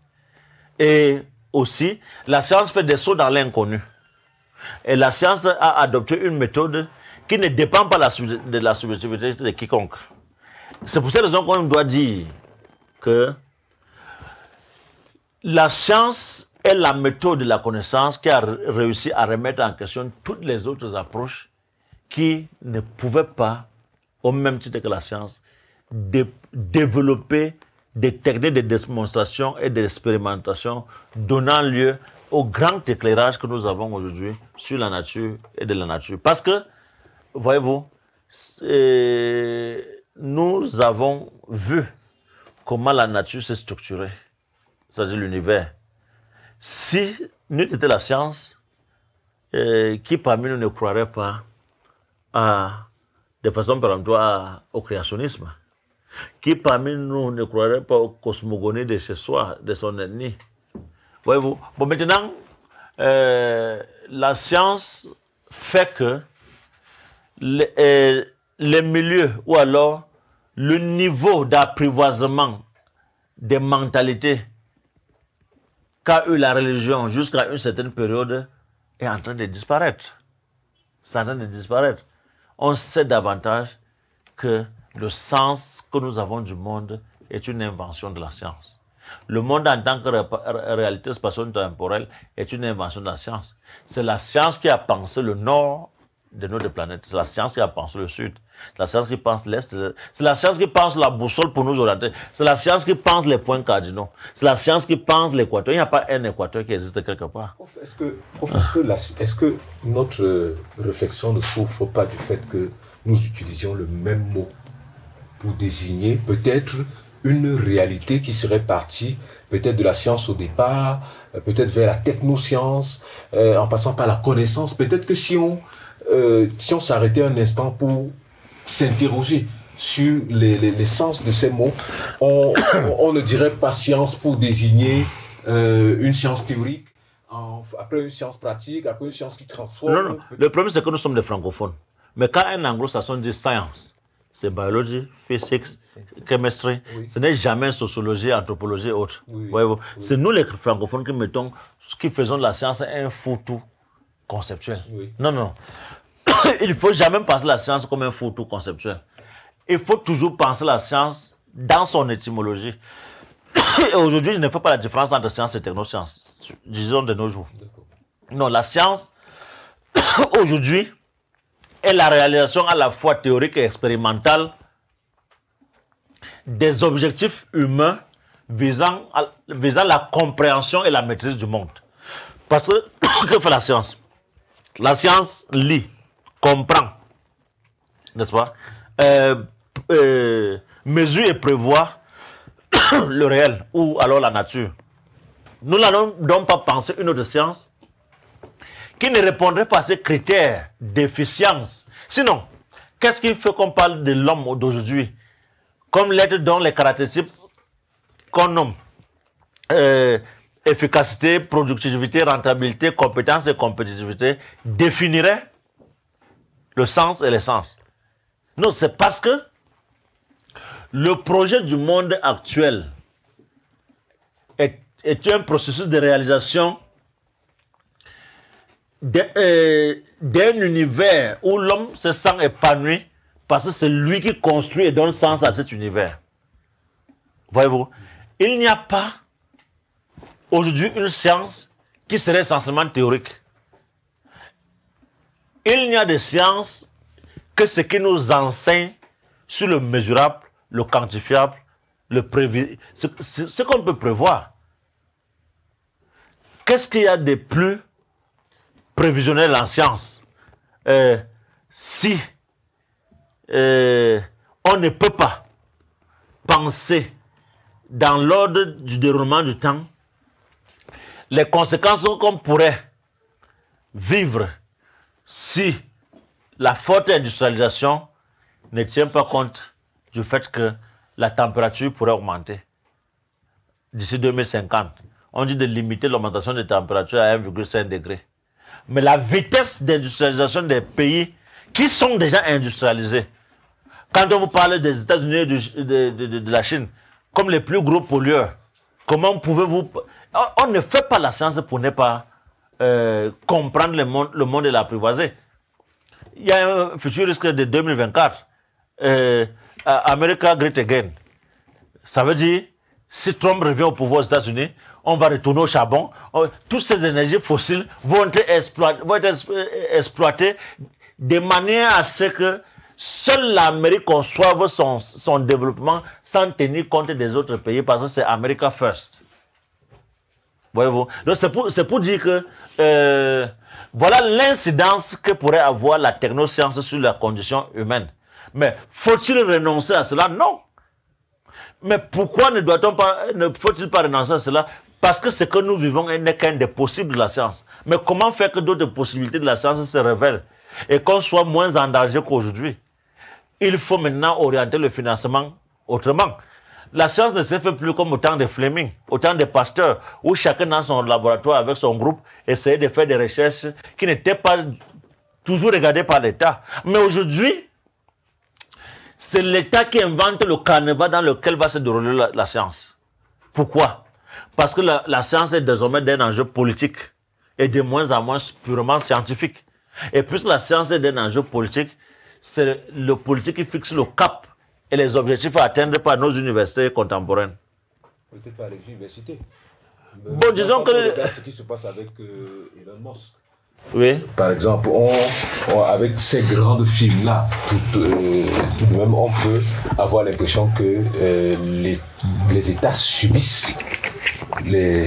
Et aussi, la science fait des sauts dans l'inconnu. Et la science a adopté une méthode qui ne dépend pas de la subjectivité de quiconque. C'est pour cette raison qu'on doit dire que la science est la méthode de la connaissance qui a réussi à remettre en question toutes les autres approches qui ne pouvaient pas, au même titre que la science, développer des techniques de démonstration et d'expérimentation donnant lieu au grand éclairage que nous avons aujourd'hui sur la nature et de la nature. Parce que, voyez-vous, nous avons vu comment la nature s'est structurée, c'est-à-dire l'univers. Si n'eût été la science, qui parmi nous ne croirait pas de façon péremptoire au créationnisme? Qui parmi nous ne croirait pas aux cosmogonies de chez soi, de son ennemi? Voyez-vous? Bon, maintenant, la science fait que les milieux ou alors le niveau d'apprivoisement des mentalités qu'a eu la religion jusqu'à une certaine période est en train de disparaître. C'est en train de disparaître. On sait davantage que le sens que nous avons du monde est une invention de la science. Le monde en tant que réalité spatio-temporelle est une invention de la science. C'est la science qui a pensé le nord de notre planète. C'est la science qui a pensé le sud. C'est la science qui pense l'est. C'est la science qui pense la boussole pour nous orienter. C'est la science qui pense les points cardinaux. C'est la science qui pense l'équateur. Il n'y a pas un équateur qui existe quelque part. Est-ce que notre réflexion ne souffre pas du fait que nous utilisions le même mot pour désigner peut-être une réalité qui serait partie peut-être de la science au départ, peut-être vers la technoscience, en passant par la connaissance. Peut-être que si on s'arrêtait un instant pour s'interroger sur les sens de ces mots, on ne dirait pas science pour désigner une science théorique, après une science pratique, après une science qui transforme. Non. Le problème, c'est que nous sommes des francophones. Mais quand un anglo-saxon dit science, c'est biologie, physique, chemistry. Oui. Ce n'est jamais sociologie, anthropologie et autres. Oui. Oui. C'est nous les francophones qui faisons de la science un fourre-tout conceptuel. Oui. Non. Il ne faut jamais penser la science comme un fourre-tout conceptuel. Il faut toujours penser la science dans son étymologie. Et aujourd'hui, je ne fais pas la différence entre science et technoscience, disons de nos jours. Non, la science aujourd'hui est la réalisation à la fois théorique et expérimentale des objectifs humains visant la compréhension et la maîtrise du monde. Parce que, que fait la science? La science lit, comprend, n'est-ce pas? Mesure et prévoit le réel ou alors la nature. Nous n'allons donc pas penser une autre science qui ne répondrait pas à ces critères d'efficience. Sinon, qu'est-ce qui fait qu'on parle de l'homme d'aujourd'hui comme l'être dont les caractéristiques qu'on nomme efficacité, productivité, rentabilité, compétence et compétitivité définiraient le sens et l'essence? Non, c'est parce que le projet du monde actuel est un processus de réalisation d'un univers où l'homme se sent épanoui parce que c'est lui qui construit et donne sens à cet univers. Voyez-vous, il n'y a pas aujourd'hui une science qui serait essentiellement théorique. Il n'y a de science que ce qui nous enseigne sur le mesurable, le quantifiable, le prévisible, ce qu'on peut prévoir. Qu'est-ce qu'il y a de plus prévisionnel en science? Si on ne peut pas penser dans l'ordre du déroulement du temps les conséquences qu'on pourrait vivre si la forte industrialisation ne tient pas compte du fait que la température pourrait augmenter d'ici 2050. On dit de limiter l'augmentation de température à 1,5 degré. Mais la vitesse d'industrialisation des pays qui sont déjà industrialisés, quand on vous parle des États-Unis et de la Chine, comme les plus gros pollueurs, comment pouvez-vous... On ne fait pas la science pour ne pas comprendre le monde et l'apprivoiser. Il y a un futur risque de 2024. America Great Again. Ça veut dire, si Trump revient au pouvoir aux États-Unis, on va retourner au charbon. Toutes ces énergies fossiles vont être exploitées de manière à ce que seule l'Amérique conçoive son développement sans tenir compte des autres pays parce que c'est America First. Voyez-vous? Donc c'est pour dire que voilà l'incidence que pourrait avoir la technoscience sur la condition humaine. Mais faut-il renoncer à cela? Non. Mais pourquoi ne faut-il pas renoncer à cela? Parce que ce que nous vivons n'est qu'un des possibles de la science. Mais comment faire que d'autres possibilités de la science se révèlent et qu'on soit moins en danger qu'aujourd'hui? Il faut maintenant orienter le financement autrement. La science ne se fait plus comme au temps de Fleming, au temps de Pasteur, où chacun dans son laboratoire avec son groupe essayait de faire des recherches qui n'étaient pas toujours regardées par l'État. Mais aujourd'hui, c'est l'État qui invente le carnaval dans lequel va se dérouler la science. Pourquoi? Parce que la science est désormais d'un enjeu politique et de moins en moins purement scientifique. Et puisque la science est d'un enjeu politique, c'est le politique qui fixe le cap et les objectifs à atteindre par nos universités contemporaines. Peut-être pas les universités. Bon, disons que... Regarde ce qui se passe avec Elon Musk. Oui. Par exemple, avec ces grandes films-là, tout de même, on peut avoir l'impression que les États subissent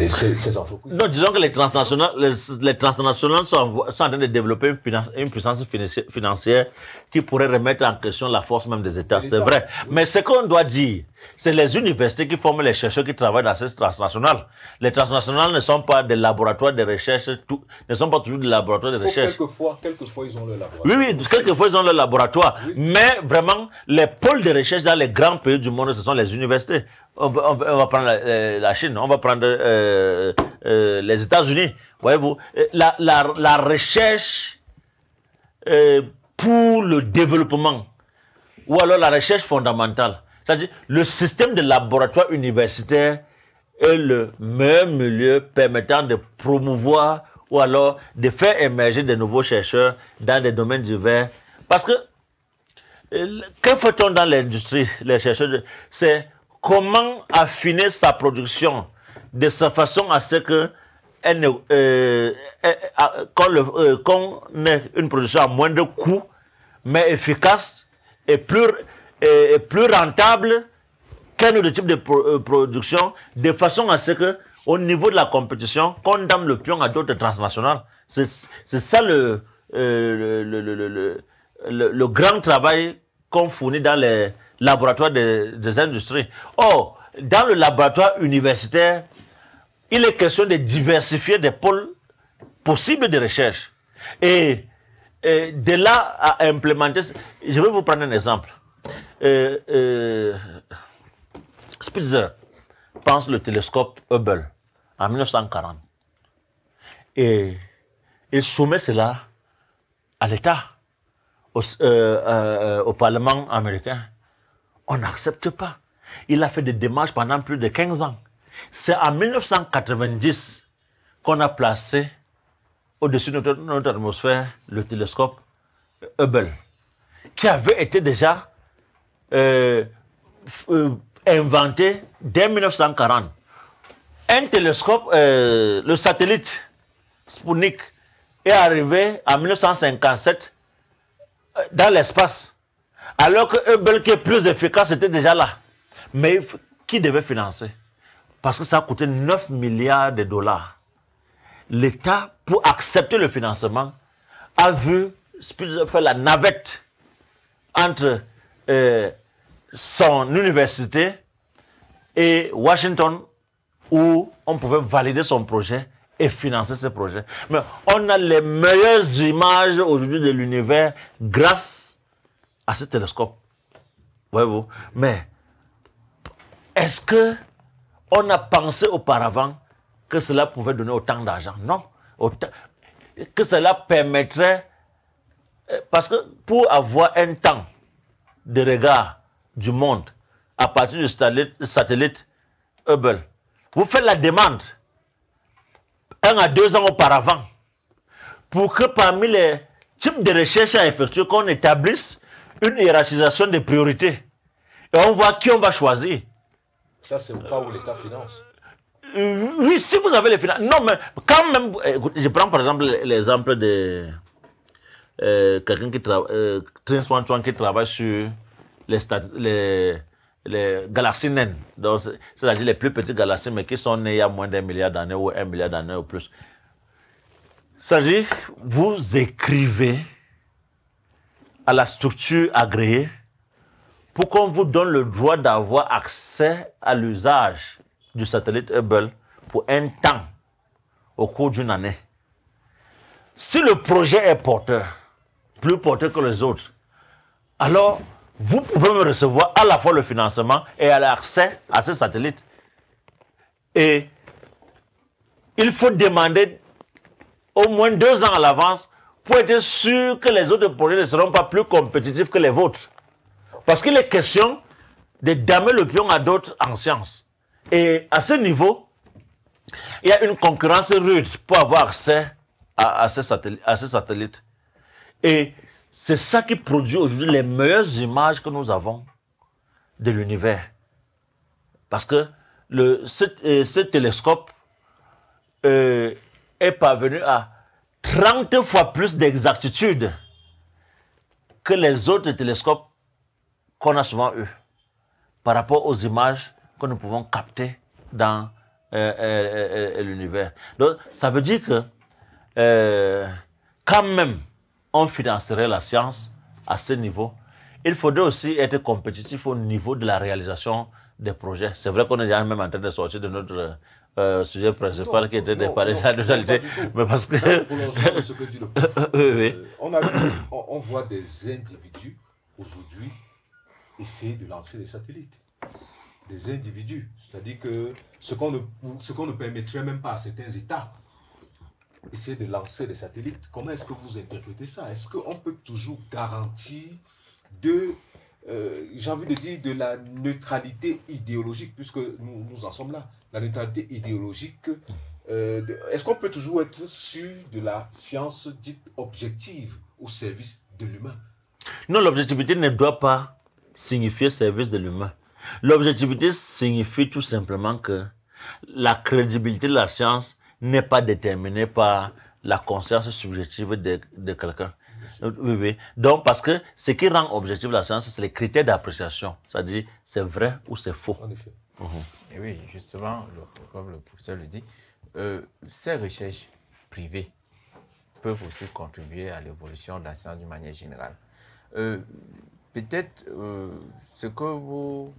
ces entreprises. Non, disons que les transnationales sont en train de développer une puissance financière qui pourrait remettre en question la force même des États. C'est vrai. Oui. Mais ce qu'on doit dire, c'est les universités qui forment les chercheurs qui travaillent dans ces transnationales. Les transnationales ne sont pas des laboratoires de recherche, ne sont pas toujours des laboratoires de recherche. Quelquefois, ils ont leur laboratoire. Oui, quelquefois, ils ont leur laboratoire. Oui. Mais vraiment, les pôles de recherche dans les grands pays du monde, ce sont les universités. On va prendre la Chine, on va prendre les États-Unis. Voyez-vous, la recherche pour le développement, ou alors la recherche fondamentale. C'est-à-dire, le système de laboratoire universitaire est le meilleur milieu permettant de promouvoir ou alors de faire émerger de nouveaux chercheurs dans des domaines divers. Parce que, que fait-on dans l'industrie, les chercheurs? C'est comment affiner sa production de sa façon à ce que qu'on ait une production à moindre coût, mais efficace et plus rentable qu'un autre type de production, de façon à ce que, au niveau de la compétition, qu'on donne le pion à d'autres transnationales. C'est ça le grand travail qu'on fournit dans les laboratoires des industries. Or, dans le laboratoire universitaire, il est question de diversifier des pôles possibles de recherche. Et de là à implémenter, je vais vous prendre un exemple. Spitzer pense le télescope Hubble en 1940. Et il soumet cela à l'État, au Parlement américain. On n'accepte pas. Il a fait des démarches pendant plus de 15 ans. C'est en 1990 qu'on a placé au-dessus de notre atmosphère le télescope Hubble, qui avait été déjà inventé dès 1940. Un télescope, le satellite Sputnik, est arrivé en 1957 dans l'espace, alors que Hubble, qui est plus efficace, était déjà là. Mais qui devait financer? Parce que ça a coûté 9 milliards de dollars. L'État, pour accepter le financement, a vu Spitzer faire la navette entre son université et Washington, où on pouvait valider son projet et financer ce projet. Mais on a les meilleures images aujourd'hui de l'univers grâce à ce télescope. Voyez-vous? Mais est-ce que on a pensé auparavant que cela pouvait donner autant d'argent? Non. Que cela permettrait... Parce que pour avoir un temps de regard du monde à partir du satellite Hubble, vous faites la demande 1 à 2 ans auparavant pour que parmi les types de recherches à effectuer, qu'on établisse une hiérarchisation des priorités. Et on voit qui on va choisir. Ça, c'est au cas où l'État finance. Oui, si vous avez les finances. Non, mais quand même, je prends par exemple l'exemple de quelqu'un qui travaille, qui travaille sur les galaxies naines. C'est-à-dire les plus petites galaxies, mais qui sont nées il y a moins d'1 milliard d'années ou 1 milliard d'années ou plus. C'est-à-dire, vous écrivez à la structure agréée pour qu'on vous donne le droit d'avoir accès à l'usage du satellite Hubble pour un temps au cours d'une année. Si le projet est porteur, plus porteur que les autres, alors vous pouvez me recevoir à la fois le financement et l'accès à ce satellite. Et il faut demander au moins 2 ans à l'avance pour être sûr que les autres projets ne seront pas plus compétitifs que les vôtres. Parce qu'il est question de damer le pion à d'autres en sciences. Et à ce niveau, il y a une concurrence rude pour avoir accès à ce satellite. Et c'est ça qui produit aujourd'hui les meilleures images que nous avons de l'univers. Parce que ce télescope est parvenu à 30 fois plus d'exactitude que les autres télescopes qu'on a souvent eu par rapport aux images que nous pouvons capter dans l'univers. Donc, ça veut dire que quand même on financerait la science à ce niveau, il faudrait aussi être compétitif au niveau de la réalisation des projets. C'est vrai qu'on est déjà même en train de sortir de notre sujet principal qui était de parler de la totalité. Mais parce que... de ce que dit le prof, oui. On voit des individus aujourd'hui essayer de lancer des satellites. Des individus. C'est-à-dire que ce qu'on ne permettrait même pas à certains États, essayer de lancer des satellites. Comment est-ce que vous interprétez ça? Est-ce qu'on peut toujours garantir j'ai envie de dire, de la neutralité idéologique, puisque nous en sommes là, la neutralité idéologique, est-ce qu'on peut toujours être sûr de la science dite objective au service de l'humain? Non, l'objectivité ne doit pas signifier service de l'humain. L'objectivité signifie tout simplement que la crédibilité de la science n'est pas déterminé par la conscience subjective de quelqu'un. Oui, oui. Donc, parce que ce qui rend objectif la science, c'est les critères d'appréciation. C'est-à-dire, c'est vrai ou c'est faux. En effet. Et oui, justement, comme le professeur le dit, ces recherches privées peuvent aussi contribuer à l'évolution de la science d'une manière générale. Peut-être ce que vous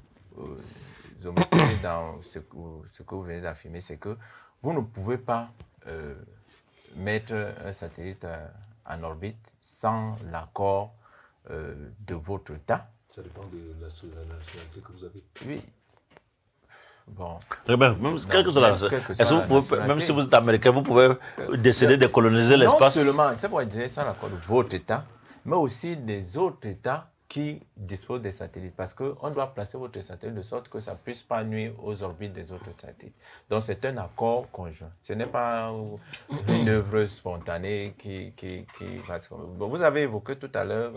omettez dans ce que vous venez d'affirmer, c'est que vous ne pouvez pas mettre un satellite en orbite sans l'accord de votre État. Ça dépend de la nationalité que vous avez. Oui. Bon. Même si vous êtes américain, vous pouvez décider de coloniser l'espace. Non seulement, c'est pour dire sans l'accord de votre État, mais aussi des autres États qui disposent des satellites. Parce qu'on doit placer votre satellite de sorte que ça ne puisse pas nuire aux orbites des autres satellites. Donc c'est un accord conjoint. Ce n'est pas une œuvre spontanée Bon, vous avez évoqué tout à l'heure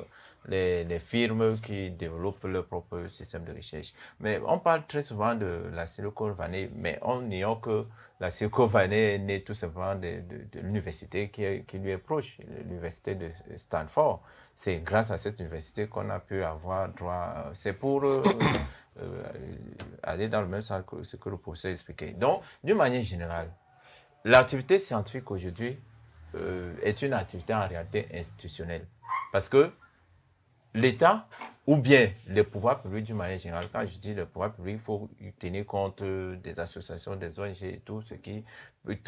les firmes qui développent leur propre système de recherche. Mais on parle très souvent de la Silicon Valley, mais on ignore que la Silicon Valley est née tout simplement de l'université qui lui est proche, l'université de Stanford. C'est grâce à cette université qu'on a pu avoir droit. C'est pour aller dans le même sens que ce que le professeur expliquait. Donc, d'une manière générale, l'activité scientifique aujourd'hui est une activité en réalité institutionnelle. Parce que l'État, ou bien les pouvoirs publics d'une manière générale, quand je dis le pouvoir public, il faut tenir compte des associations, des ONG et tous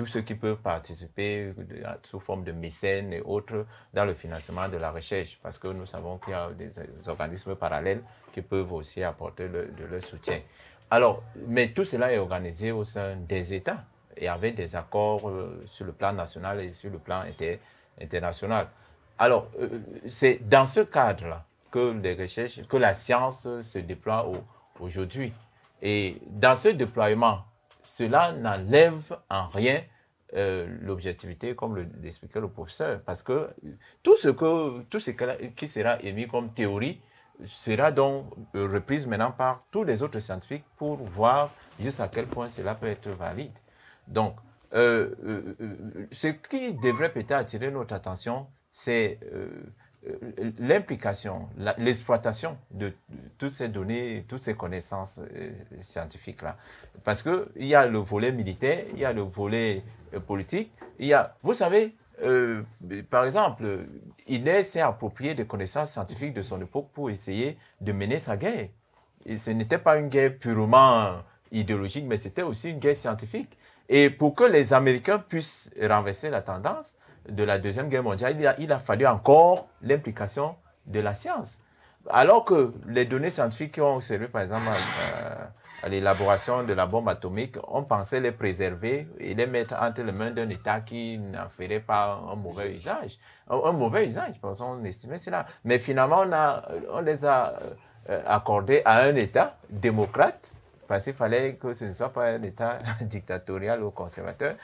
ceux qui peuvent participer sous forme de mécènes et autres dans le financement de la recherche. Parce que nous savons qu'il y a des organismes parallèles qui peuvent aussi apporter de leur soutien. Alors, mais tout cela est organisé au sein des États et avec des accords sur le plan national et sur le plan international. Alors, c'est dans ce cadre-là que les recherches, que la science se déploie aujourd'hui. Et dans ce déploiement, cela n'enlève en rien l'objectivité, comme l'expliquait le professeur, parce que tout ce qui sera émis comme théorie sera donc reprise maintenant par tous les autres scientifiques pour voir jusqu'à quel point cela peut être valide. Donc, ce qui devrait peut-être attirer notre attention, c'est l'implication, l'exploitation de toutes ces données, toutes ces connaissances scientifiques-là. Parce qu'il y a le volet militaire, il y a le volet politique, il y a, vous savez, par exemple, Hitler s'est approprié des connaissances scientifiques de son époque pour essayer de mener sa guerre. Et ce n'était pas une guerre purement idéologique, mais c'était aussi une guerre scientifique. Et pour que les Américains puissent renverser la tendance de la Deuxième Guerre mondiale, il a fallu encore l'implication de la science. Alors que les données scientifiques qui ont servi, par exemple, à l'élaboration de la bombe atomique, on pensait les préserver et les mettre entre les mains d'un État qui n'en ferait pas un mauvais usage. Un mauvais usage, parce qu'on estimait cela. Mais finalement, on les a accordés à un État démocrate, parce qu'il fallait que ce ne soit pas un État dictatorial ou conservateur.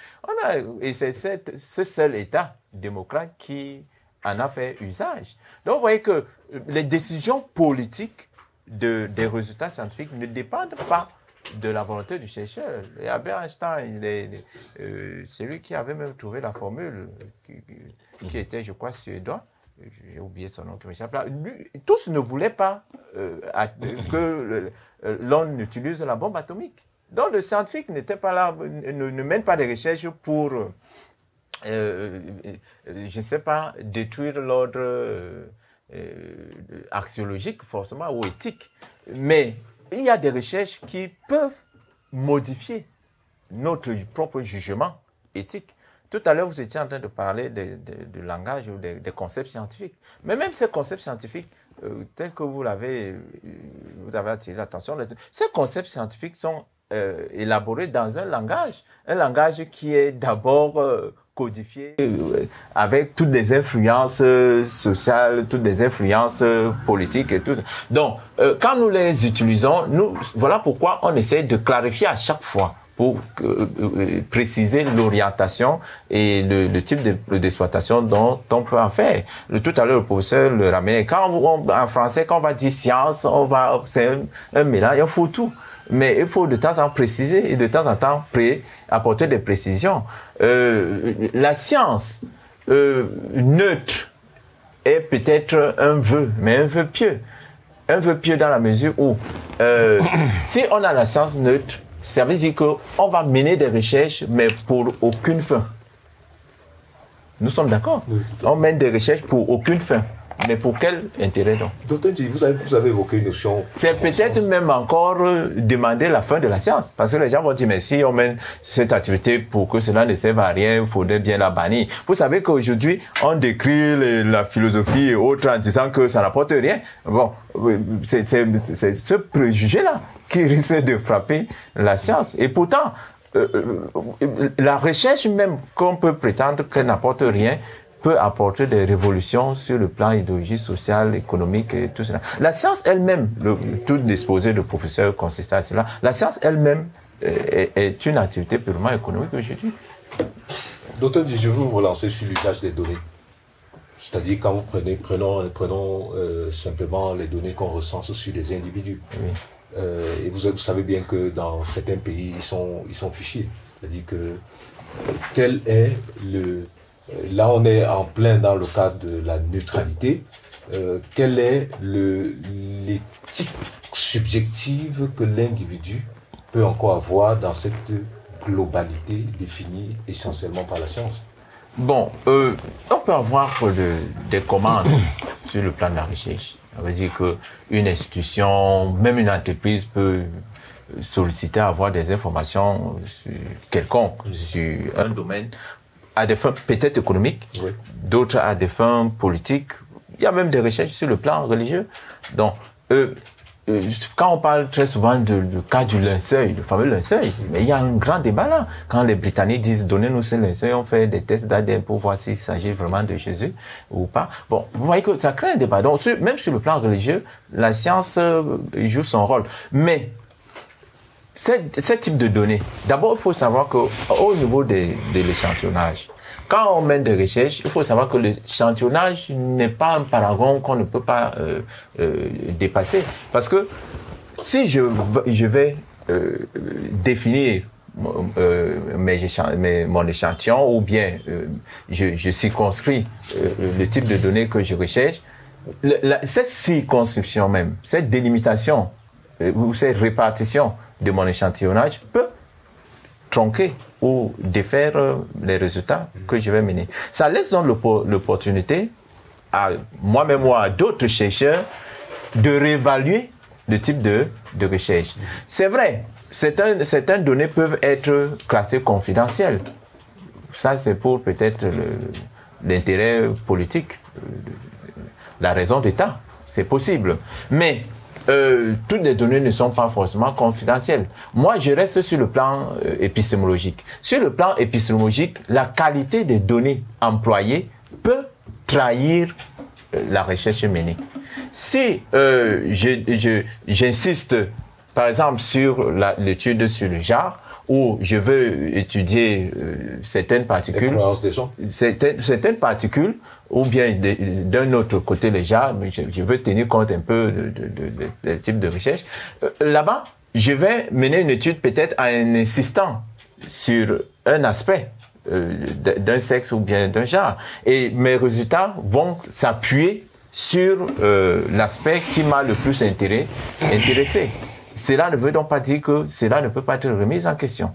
Et c'est ce seul État démocrate qui en a fait usage. Donc, vous voyez que les décisions politiques des résultats scientifiques ne dépendent pas de la volonté du chercheur. Et Albert Einstein, c'est lui qui avait même trouvé la formule qui était, je crois, suédois. J'ai oublié son nom qui m'échappe là. Tous ne voulaient pas que l'on utilise la bombe atomique. Donc le scientifique n'était pas là, ne mène pas des recherches pour, je ne sais pas, détruire l'ordre axiologique forcément ou éthique. Mais il y a des recherches qui peuvent modifier notre propre jugement éthique. Tout à l'heure, vous étiez en train de parler du langage ou des concepts scientifiques. Mais même ces concepts scientifiques, tels que vous avez attiré l'attention, ces concepts scientifiques sont élaborés dans un langage qui est d'abord codifié avec toutes les influences sociales, toutes les influences politiques et tout. Donc, quand nous les utilisons, voilà pourquoi on essaie de clarifier à chaque fois pour préciser l'orientation et le type d'exploitation dont on peut en faire. Tout à l'heure, le professeur le ramenait. En français, quand on va dire science, c'est un mélange, il faut tout. Mais il faut de temps en temps préciser et de temps en temps apporter des précisions. La science neutre est peut-être un vœu, mais un vœu pieux. Un vœu pieux dans la mesure où, si on a la science neutre, ça veut dire qu'on va mener des recherches, mais pour aucune fin. Nous sommes d'accord. Oui, on mène des recherches pour aucune fin. Mais pour quel intérêt donc? Docteur Ndji, vous avez évoqué une notion... C'est peut-être même encore demander la fin de la science. Parce que les gens vont dire, mais si on mène cette activité pour que cela ne serve à rien, il faudrait bien la bannir. Vous savez qu'aujourd'hui, on décrit la philosophie et autres en disant que ça n'apporte rien. Bon, c'est ce préjugé-là qui risque de frapper la science. Et pourtant, la recherche même qu'on peut prétendre qu'elle n'apporte rien, peut apporter des révolutions sur le plan idéologique, social, économique et tout cela. La science elle-même, tout l'exposé du professeur consiste à cela, la science elle-même est une activité purement économique aujourd'hui. Docteur Ndji, je veux vous relancer sur l'usage des données. C'est-à-dire quand vous prenons simplement les données qu'on recense sur des individus. Oui. Et vous savez bien que dans certains pays, ils sont fichés. C'est-à-dire que quel est le... Là, on est en plein dans le cadre de la neutralité. Quelle est l'éthique subjective que l'individu peut encore avoir dans cette globalité définie essentiellement par la science? Bon, on peut avoir des commandes sur le plan de la recherche. Ça veut dire qu'une institution, même une entreprise peut solliciter à avoir des informations quelconques sur un domaine, à des fins peut-être économiques, oui. D'autres à des fins politiques. Il y a même des recherches sur le plan religieux. Donc, quand on parle très souvent du cas du linceul, le fameux linceul, mais il y a un grand débat là. Quand les Britanniques disent « donnez-nous ce linceul », on fait des tests d'ADN pour voir s'il s'agit vraiment de Jésus ou pas. Bon, vous voyez que ça crée un débat. Donc, même sur le plan religieux, la science joue son rôle. Mais, ce type de données, d'abord, il faut savoir qu'au niveau de l'échantillonnage, quand on mène des recherches, il faut savoir que l'échantillonnage n'est pas un paragon qu'on ne peut pas dépasser. Parce que si je vais définir mon échantillon ou bien je circonscris le type de données que je recherche, cette circonscription même, cette délimitation ou cette répartition de mon échantillonnage peut tronquer ou défaire les résultats que je vais mener. Ça laisse donc l'opportunité à moi-même ou à d'autres chercheurs de réévaluer le type de recherche. C'est vrai, certaines données peuvent être classées confidentielles. Ça, c'est pour peut-être l'intérêt politique, la raison d'État. C'est possible. Mais toutes les données ne sont pas forcément confidentielles. Moi, je reste sur le plan épistémologique. Sur le plan épistémologique, la qualité des données employées peut trahir la recherche menée. Si j'insiste, par exemple, sur l'étude sur le genre, où je veux étudier certaines particules, certaines particules, ou bien d'un autre côté les genres, je veux tenir compte un peu des types de recherche. Là-bas, je vais mener une étude peut-être en insistant sur un aspect d'un sexe ou bien d'un genre. Et mes résultats vont s'appuyer sur l'aspect qui m'a le plus intéressé. Cela ne veut donc pas dire que cela ne peut pas être remis en question.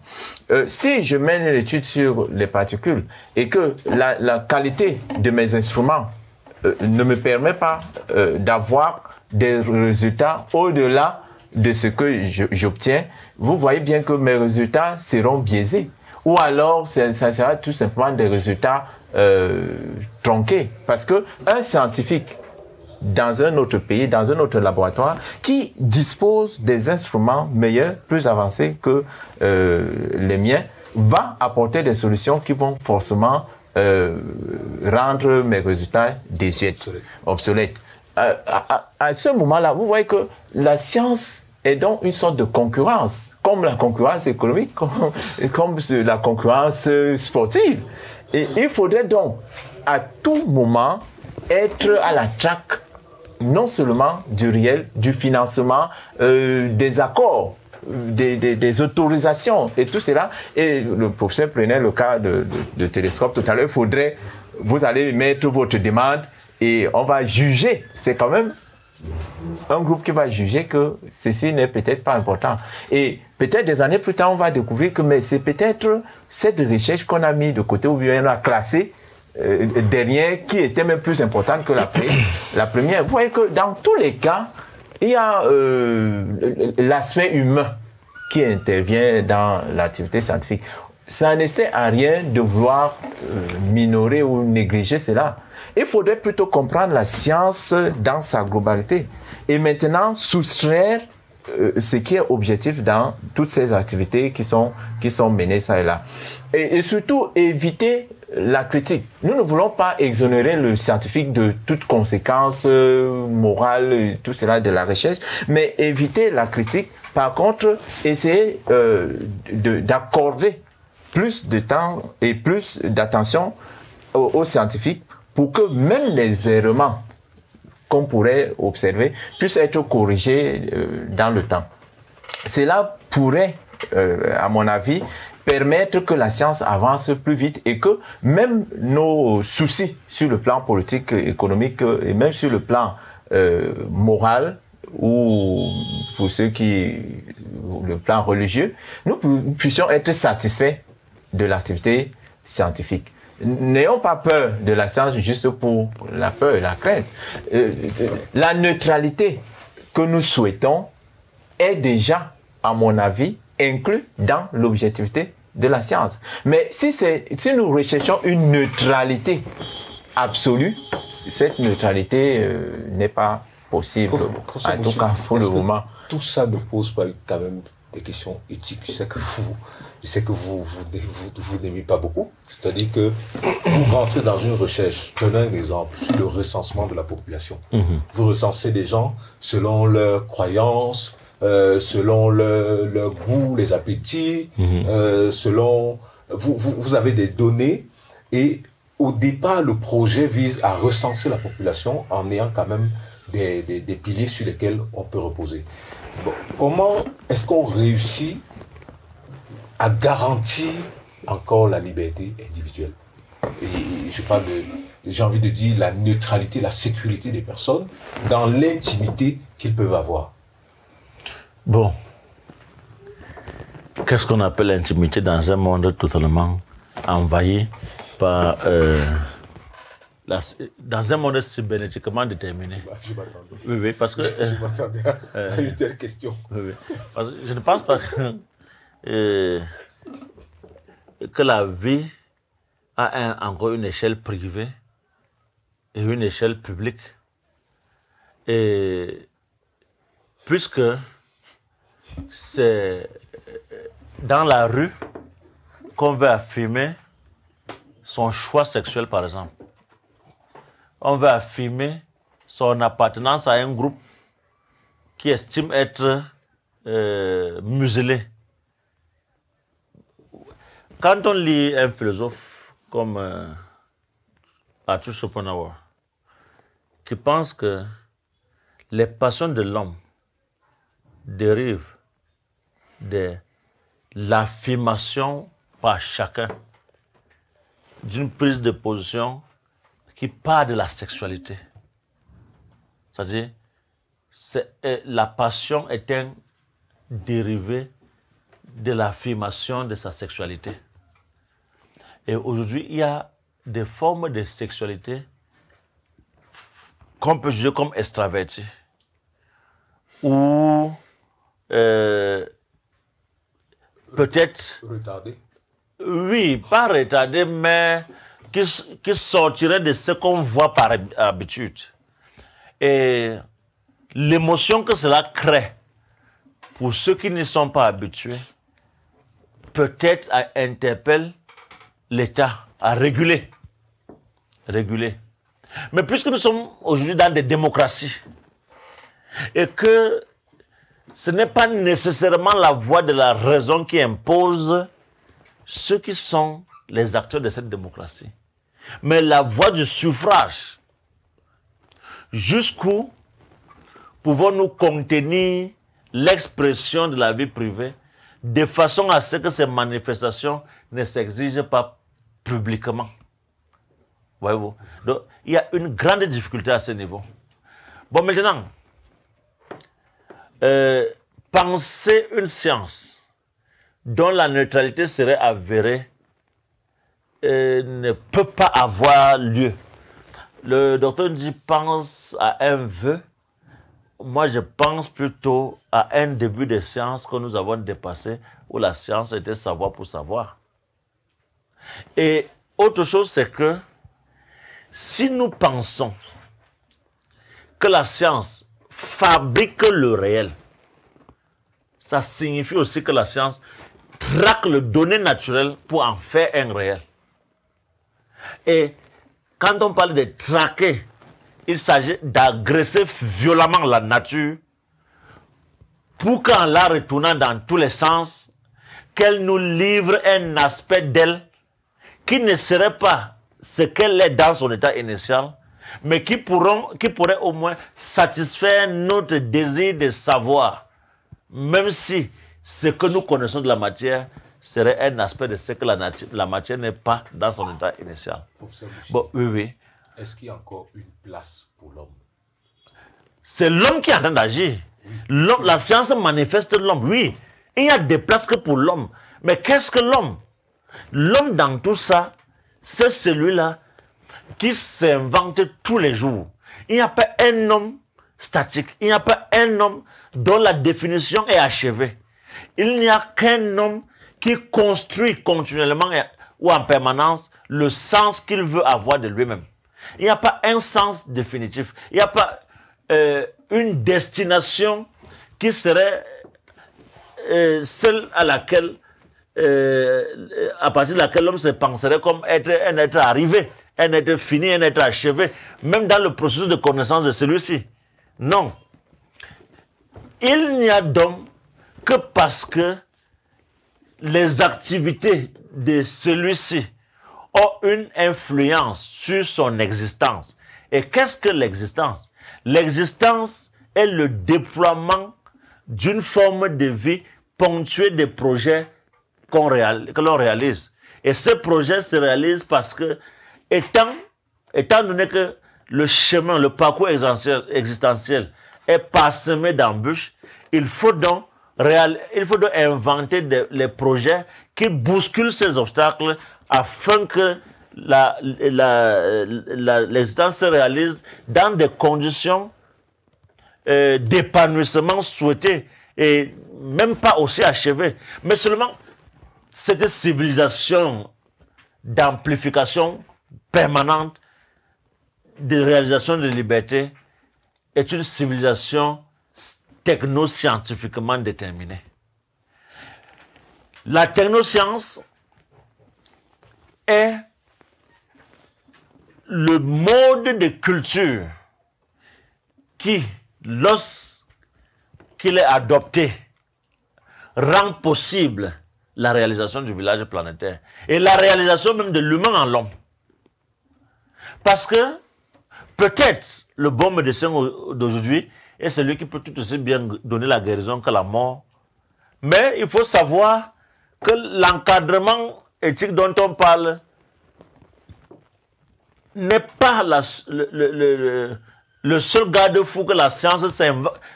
Si je mène une étude sur les particules et que la qualité de mes instruments ne me permet pas d'avoir des résultats au-delà de ce que j'obtiens, vous voyez bien que mes résultats seront biaisés. Ou alors, ça sera tout simplement des résultats tronqués. Parce que un scientifique dans un autre pays, dans un autre laboratoire, qui dispose des instruments meilleurs, plus avancés que les miens, va apporter des solutions qui vont forcément rendre mes résultats désuets, obsolètes. À ce moment-là, vous voyez que la science est donc une sorte de concurrence, comme la concurrence économique, comme la concurrence sportive. Et il faudrait donc à tout moment être à la traque non seulement du réel, du financement, des accords, des autorisations et tout cela. Et le professeur prenait le cas de Télescope tout à l'heure. Vous allez mettre votre demande et on va juger. C'est quand même un groupe qui va juger que ceci n'est peut-être pas important. Et peut-être des années plus tard, on va découvrir que mais c'est peut-être cette recherche qu'on a mis de côté ou bien on a classée dernière qui était même plus importante que la première. Vous voyez que dans tous les cas, il y a l'aspect humain qui intervient dans l'activité scientifique. Ça ne sert à rien de vouloir minorer ou négliger cela. Il faudrait plutôt comprendre la science dans sa globalité et maintenant soustraire ce qui est objectif dans toutes ces activités qui sont menées ça et là. Et surtout éviter la critique. Nous ne voulons pas exonérer le scientifique de toute conséquence morale, tout cela de la recherche, mais éviter la critique. Par contre, essayer d'accorder plus de temps et plus d'attention aux scientifiques pour que même les errements qu'on pourrait observer puissent être corrigés dans le temps. Cela pourrait, à mon avis, permettre que la science avance plus vite et que même nos soucis sur le plan politique, économique et même sur le plan moral ou pour ceux qui, le plan religieux, nous puissions être satisfaits de l'activité scientifique. N'ayons pas peur de la science juste pour la peur et la crainte. La neutralité que nous souhaitons est déjà, à mon avis, inclus dans l'objectivité de la science. Mais si nous recherchons une neutralité absolue, cette neutralité n'est pas possible. En tout cas, pour le moment. Tout ça ne pose pas quand même des questions éthiques. Je sais que vous n'aimez pas beaucoup. C'est-à-dire que vous rentrez dans une recherche. Prenez un exemple sur le recensement de la population. Vous recensez des gens selon leurs croyances, selon leur goût, les appétits, selon... Vous avez des données et au départ, le projet vise à recenser la population en ayant quand même des piliers sur lesquels on peut reposer. Bon, comment est-ce qu'on réussit à garantir encore la liberté individuelle? Et je parle j'ai envie de dire la neutralité, la sécurité des personnes dans l'intimité qu'ils peuvent avoir. Bon, qu'est-ce qu'on appelle l'intimité dans un monde totalement envahi par... dans un monde cybernétiquement déterminé. Je m'attendais. Oui, parce que... je m'attendais à une telle question. Oui. Parce que je ne pense pas que la vie a encore une échelle privée et une échelle publique. Et puisque c'est dans la rue qu'on veut affirmer son choix sexuel, par exemple. On veut affirmer son appartenance à un groupe qui estime être muselé. Quand on lit un philosophe comme Arthur Schopenhauer, qui pense que les passions de l'homme dérivent de l'affirmation par chacun d'une prise de position qui part de la sexualité. C'est-à-dire, la passion est un dérivé de l'affirmation de sa sexualité. Et aujourd'hui, il y a des formes de sexualité qu'on peut juger comme extraverties ou peut-être... Retardé. Oui, pas retardé, mais qui sortirait de ce qu'on voit par habitude. Et l'émotion que cela crée pour ceux qui ne sont pas habitués, peut-être interpelle l'État à réguler. Mais puisque nous sommes aujourd'hui dans des démocraties et que ce n'est pas nécessairement la voix de la raison qui impose ceux qui sont les acteurs de cette démocratie, mais la voix du suffrage. Jusqu'où pouvons-nous contenir l'expression de la vie privée de façon à ce que ces manifestations ne s'exigent pas publiquement? Voyez-vous? Donc, il y a une grande difficulté à ce niveau. Bon, maintenant, penser une science dont la neutralité serait avérée ne peut pas avoir lieu. Le docteur dit pense à un vœu. Moi, je pense plutôt à un début de science que nous avons dépassé, où la science était savoir pour savoir. Et autre chose, c'est que si nous pensons que la science fabrique le réel, ça signifie aussi que la science traque le donné naturel pour en faire un réel. Et quand on parle de traquer, il s'agit d'agresser violemment la nature pour qu'en la retournant dans tous les sens, qu'elle nous livre un aspect d'elle qui ne serait pas ce qu'elle est dans son état initial, mais qui pourrait au moins satisfaire notre désir de savoir, même si ce que nous connaissons de la matière serait un aspect de ce que la matière n'est pas dans son état initial. Bon, oui. Est-ce qu'il y a encore une place pour l'homme? C'est l'homme qui est en train d'agir. Oui. La science manifeste l'homme, oui. Il y a des places que pour l'homme. Mais qu'est-ce que l'homme? L'homme dans tout ça, c'est celui-là qui s'invente tous les jours. Il n'y a pas un homme statique. Il n'y a pas un homme dont la définition est achevée. Il n'y a qu'un homme qui construit continuellement ou en permanence le sens qu'il veut avoir de lui-même. Il n'y a pas un sens définitif. Il n'y a pas une destination qui serait celle à laquelle, à partir de laquelle l'homme se penserait comme être un être arrivé, un être fini, un être achevé, même dans le processus de connaissance de celui-ci. Non. Il n'y a d'homme que parce que les activités de celui-ci ont une influence sur son existence. Et qu'est-ce que l'existence? L'existence est le déploiement d'une forme de vie ponctuée de projets que l'on réalise. Et ces projets se réalisent parce que, étant donné que le chemin, le parcours existentiel est parsemé d'embûches, il faut donc inventer les projets qui bousculent ces obstacles afin que l'existence se réalise dans des conditions d'épanouissement souhaitées et même pas aussi achevées. Mais seulement cette civilisation d'amplification permanente de réalisation de liberté est une civilisation technoscientifiquement déterminée. La technoscience est le mode de culture qui, lorsqu'il est adopté, rend possible la réalisation du village planétaire et la réalisation même de l'humain en l'homme. Parce que peut-être le bon médecin d'aujourd'hui est celui qui peut tout aussi bien donner la guérison que la mort. Mais il faut savoir que l'encadrement éthique dont on parle n'est pas le seul garde-fou que la science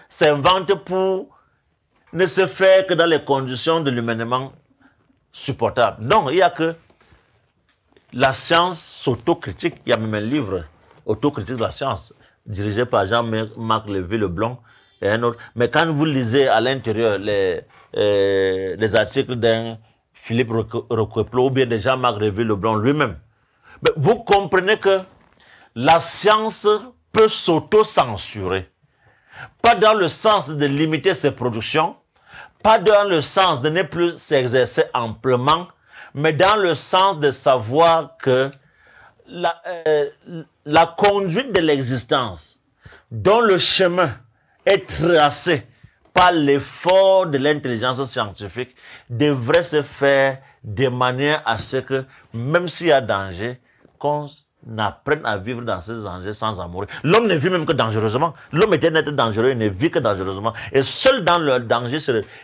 s'invente pour ne se faire que dans les conditions de l'humainement supportable. Non, il y a que la science s'autocritique. Il y a même un livre, Autocritique de la science, dirigé par Jean-Marc Lévy-Leblanc et un autre. Mais quand vous lisez à l'intérieur les articles d'un Philippe Roqueplo ou bien de Jean-Marc Lévy-Leblanc lui-même, vous comprenez que la science peut s'auto-censurer. Pas dans le sens de limiter ses productions, pas dans le sens de ne plus s'exercer amplement, mais dans le sens de savoir que la conduite de l'existence, dont le chemin est tracé par l'effort de l'intelligence scientifique, devrait se faire de manière à ce que, même s'il y a danger, qu'on apprenne à vivre dans ces dangers sans en mourir. L'homme ne vit même que dangereusement. L'homme est un être dangereux, il ne vit que dangereusement. Et seul dans le danger,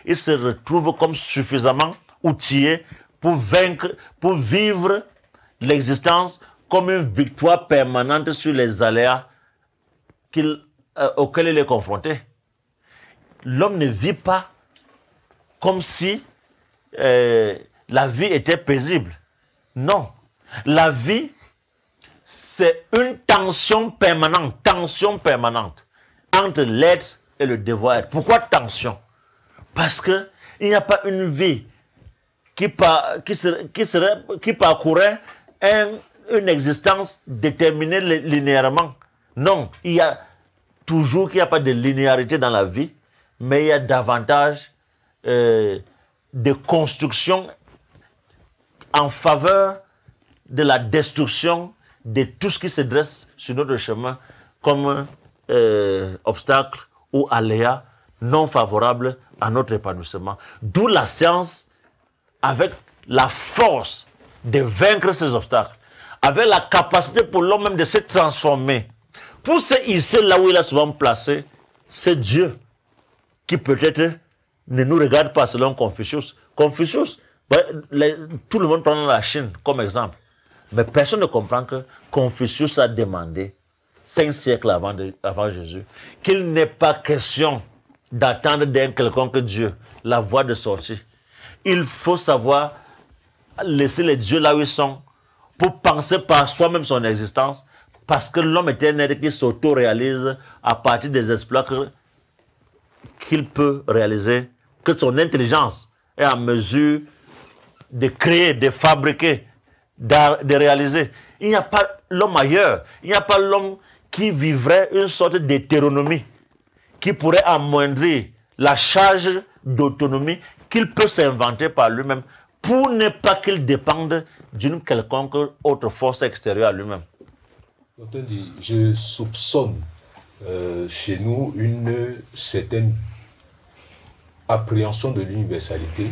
il se retrouve comme suffisamment outillé pour vaincre, pour vivre l'existence comme une victoire permanente sur les aléas auxquels il est confronté. L'homme ne vit pas comme si la vie était paisible. Non. La vie, c'est une tension permanente entre l'être et le devoir être. Pourquoi tension? Parce que il n'y a pas une vie qui parcourait une existence déterminée linéairement. Non, il y a toujours qu'il n'y a pas de linéarité dans la vie, mais il y a davantage de construction en faveur de la destruction de tout ce qui se dresse sur notre chemin comme obstacle ou aléa non favorable à notre épanouissement. D'où la science, avec la force de vaincre ces obstacles, avec la capacité pour l'homme même de se transformer, pour se hisser là où il a souvent placé, c'est Dieu qui peut-être ne nous regarde pas selon Confucius. Confucius, tout le monde prend la Chine comme exemple. Mais personne ne comprend que Confucius a demandé, 5 siècles avant Jésus, qu'il n'est pas question d'attendre d'un quelconque Dieu la voie de sortie. Il faut savoir laisser les dieux là où ils sont pour penser par soi-même son existence, parce que l'homme est un être qui s'auto-réalise à partir des exploits qu'il peut réaliser, que son intelligence est en mesure de créer, de fabriquer, de réaliser. Il n'y a pas l'homme ailleurs. Il n'y a pas l'homme qui vivrait une sorte d'hétéronomie, qui pourrait amoindrir la charge d'autonomie qu'il peut s'inventer par lui-même pour ne pas qu'il dépende d'une quelconque autre force extérieure à lui-même. Je soupçonne chez nous une certaine appréhension de l'universalité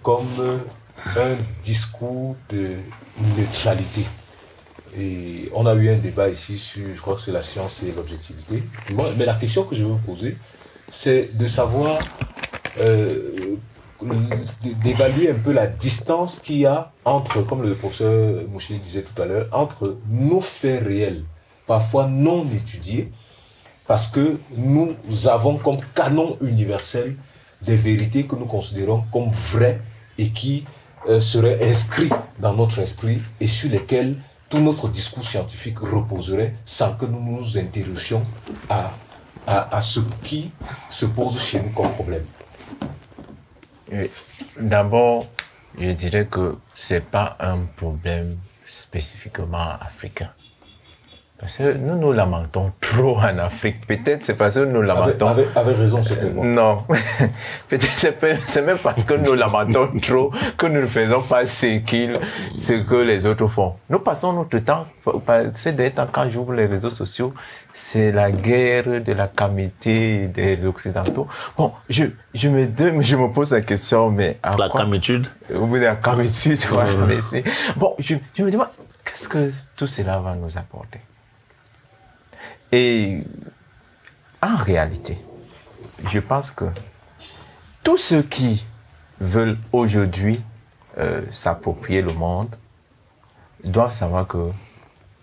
comme un discours de neutralité. Et on a eu un débat ici sur, je crois que c'est la science et l'objectivité. Mais la question que je veux vous poser, c'est de savoir, d'évaluer un peu la distance qu'il y a entre, comme le professeur Mouché disait tout à l'heure, entre nos faits réels, parfois non étudiés, parce que nous avons comme canon universel des vérités que nous considérons comme vraies et qui seraient inscrites dans notre esprit et sur lesquelles tout notre discours scientifique reposerait sans que nous nous intéressions à ce qui se pose chez nous comme problème. D'abord, je dirais que ce n'est pas un problème spécifiquement africain. Parce que nous nous lamentons trop en Afrique. Peut-être c'est parce que nous lamentons... Avec raison, certainement. Non. Peut-être c'est même parce que nous lamentons trop que nous ne faisons pas ce que les autres font. Nous passons notre temps, ces derniers temps, quand j'ouvre les réseaux sociaux, c'est la guerre de la camité des Occidentaux. Bon, je me pose la question, mais... La camitude? Oui, la camitude, ouais. Bon, je me demande, qu'est-ce que tout cela va nous apporter? Et en réalité, je pense que tous ceux qui veulent aujourd'hui s'approprier le monde doivent savoir que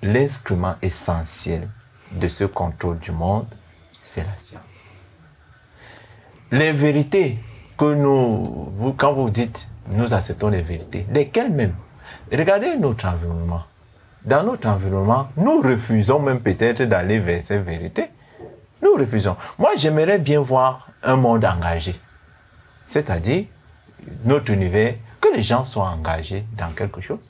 l'instrument essentiel de ce contrôle du monde, c'est la science. Les vérités que quand vous dites nous acceptons les vérités, lesquelles même? Regardez notre environnement. Dans notre environnement, nous refusons même peut-être d'aller vers ces vérités. Nous refusons. Moi, j'aimerais bien voir un monde engagé. C'est-à-dire, notre univers, que les gens soient engagés dans quelque chose.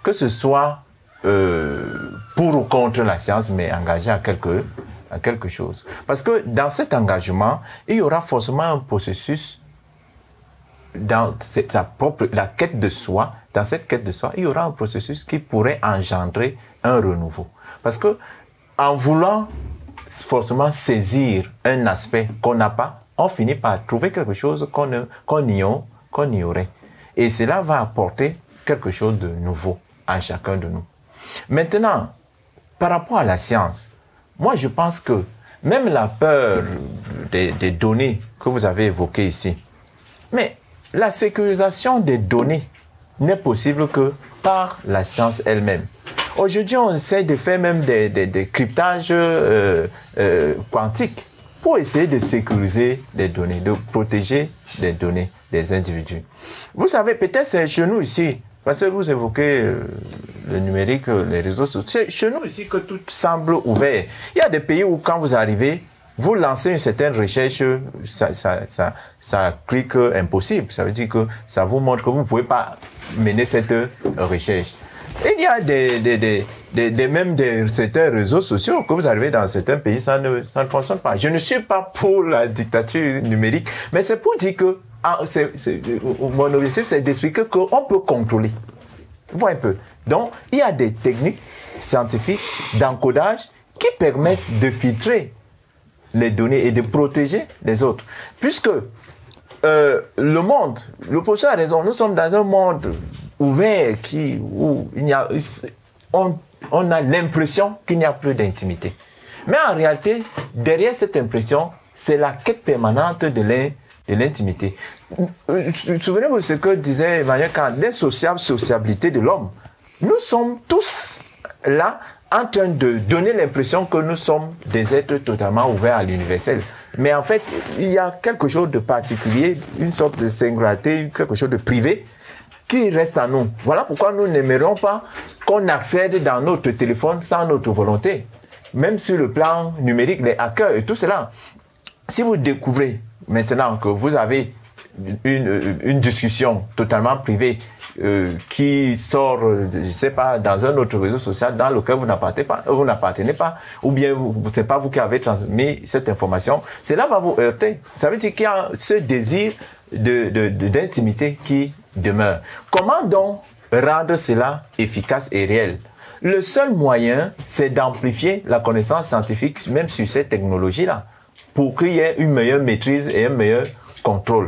Que ce soit pour ou contre la science, mais engagés à quelque chose. Parce que dans cet engagement, il y aura forcément un processus dans la quête de soi. Dans cette quête de soi, il y aura un processus qui pourrait engendrer un renouveau. Parce que en voulant forcément saisir un aspect qu'on n'a pas, on finit par trouver quelque chose qu'on ignorait. Et cela va apporter quelque chose de nouveau à chacun de nous. Maintenant, par rapport à la science, moi je pense que même la peur des données que vous avez évoquées ici, mais la sécurisation des données n'est possible que par la science elle-même. Aujourd'hui, on essaie de faire même des cryptages quantiques pour essayer de sécuriser les données, de protéger les données des individus. Vous savez, peut-être c'est chez nous ici, parce que vous évoquez le numérique, les réseaux sociaux, c'est chez nous ici que tout semble ouvert. Il y a des pays où quand vous arrivez, vous lancez une certaine recherche, ça clique impossible. Ça veut dire que ça vous montre que vous ne pouvez pas mener cette recherche. Et il y a même certains réseaux sociaux que vous arrivez dans certains pays, ça ne fonctionne pas. Je ne suis pas pour la dictature numérique, mais c'est pour dire que mon objectif, c'est d'expliquer qu'on peut contrôler. Vous voyez un peu. Donc, il y a des techniques scientifiques d'encodage qui permettent de filtrer les données et de protéger les autres. Puisque le monde, le professeur a raison, nous sommes dans un monde ouvert où on a l'impression qu'il n'y a plus d'intimité. Mais en réalité, derrière cette impression, c'est la quête permanente de l'intimité. Souvenez-vous de ce que disait Emmanuel Kant, l'insociabilité de l'homme. Nous sommes tous là en train de donner l'impression que nous sommes des êtres totalement ouverts à l'universel. Mais en fait, il y a quelque chose de particulier, une sorte de singularité, quelque chose de privé qui reste à nous. Voilà pourquoi nous n'aimerions pas qu'on accède dans notre téléphone sans notre volonté. Même sur le plan numérique, les hackers et tout cela. Si vous découvrez maintenant que vous avez une discussion totalement privée qui sort, je ne sais pas, dans un autre réseau social dans lequel vous n'appartenez pas, ou bien ce n'est pas vous qui avez transmis cette information, cela va vous heurter. Ça veut dire qu'il y a ce désir d'intimité qui demeure. Comment donc rendre cela efficace et réel? Le seul moyen, c'est d'amplifier la connaissance scientifique, même sur ces technologies-là, pour qu'il y ait une meilleure maîtrise et un meilleur contrôle.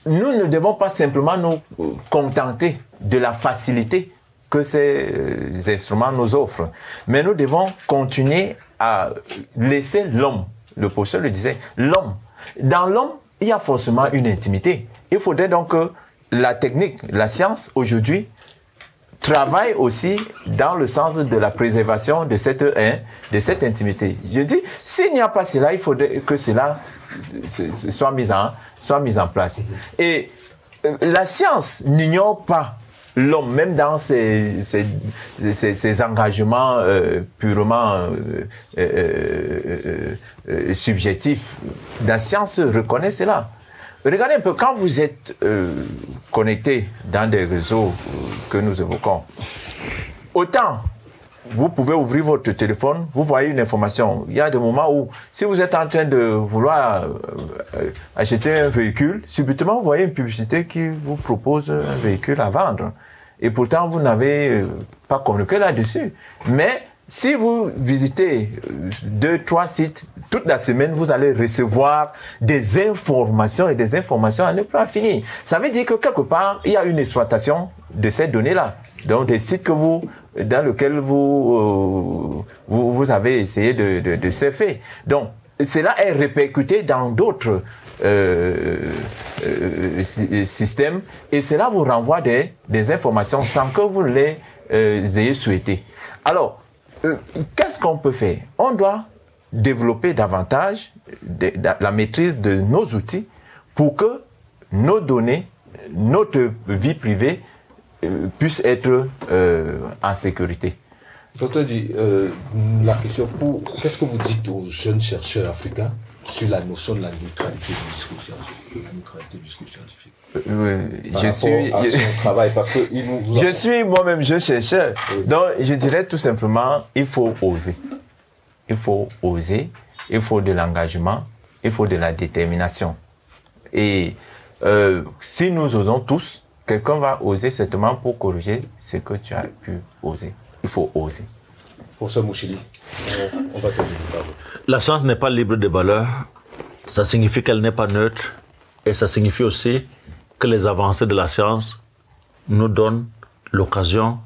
Nous ne devons pas simplement nous contenter de la facilité que ces instruments nous offrent, mais nous devons continuer à laisser l'homme, le professeur le disait, l'homme. Dans l'homme, il y a forcément une intimité. Il faudrait donc que la technique, la science aujourd'hui, travaille aussi dans le sens de la préservation de cette intimité. Je dis, s'il n'y a pas cela, il faudrait que cela soit mis en place. Et la science n'ignore pas l'homme, même dans ses engagements purement subjectifs. La science reconnaît cela. Regardez un peu, quand vous êtes connecté dans des réseaux que nous évoquons, autant vous pouvez ouvrir votre téléphone, vous voyez une information. Il y a des moments où, si vous êtes en train de vouloir acheter un véhicule, subitement vous voyez une publicité qui vous propose un véhicule à vendre. Et pourtant, vous n'avez pas communiqué là-dessus. Mais si vous visitez 2-3 sites, toute la semaine, vous allez recevoir des informations et des informations à ne plus finir. Ça veut dire que quelque part, il y a une exploitation de ces données-là. Donc, des sites dans lesquels vous avez essayé de surfer. Donc, cela est répercuté dans d'autres systèmes et cela vous renvoie des informations sans que vous les ayez souhaitées. Alors, qu'est-ce qu'on peut faire? On doit développer davantage la maîtrise de nos outils pour que nos données, notre vie privée puisse être en sécurité. Docteur Di, la question qu'est-ce que vous dites aux jeunes chercheurs africains sur la notion de la neutralité du discours scientifique? Je suis moi-même jeune chercheur. Oui. Donc, je dirais tout simplement, il faut oser. Il faut oser, il faut de l'engagement, il faut de la détermination. Et si nous osons tous, quelqu'un va oser certainement pour corriger ce que tu as pu oser. Il faut oser. Professeur Mouchili, on va terminer par vous. La science n'est pas libre de valeurs ça signifie qu'elle n'est pas neutre et ça signifie aussi que les avancées de la science nous donnent l'occasion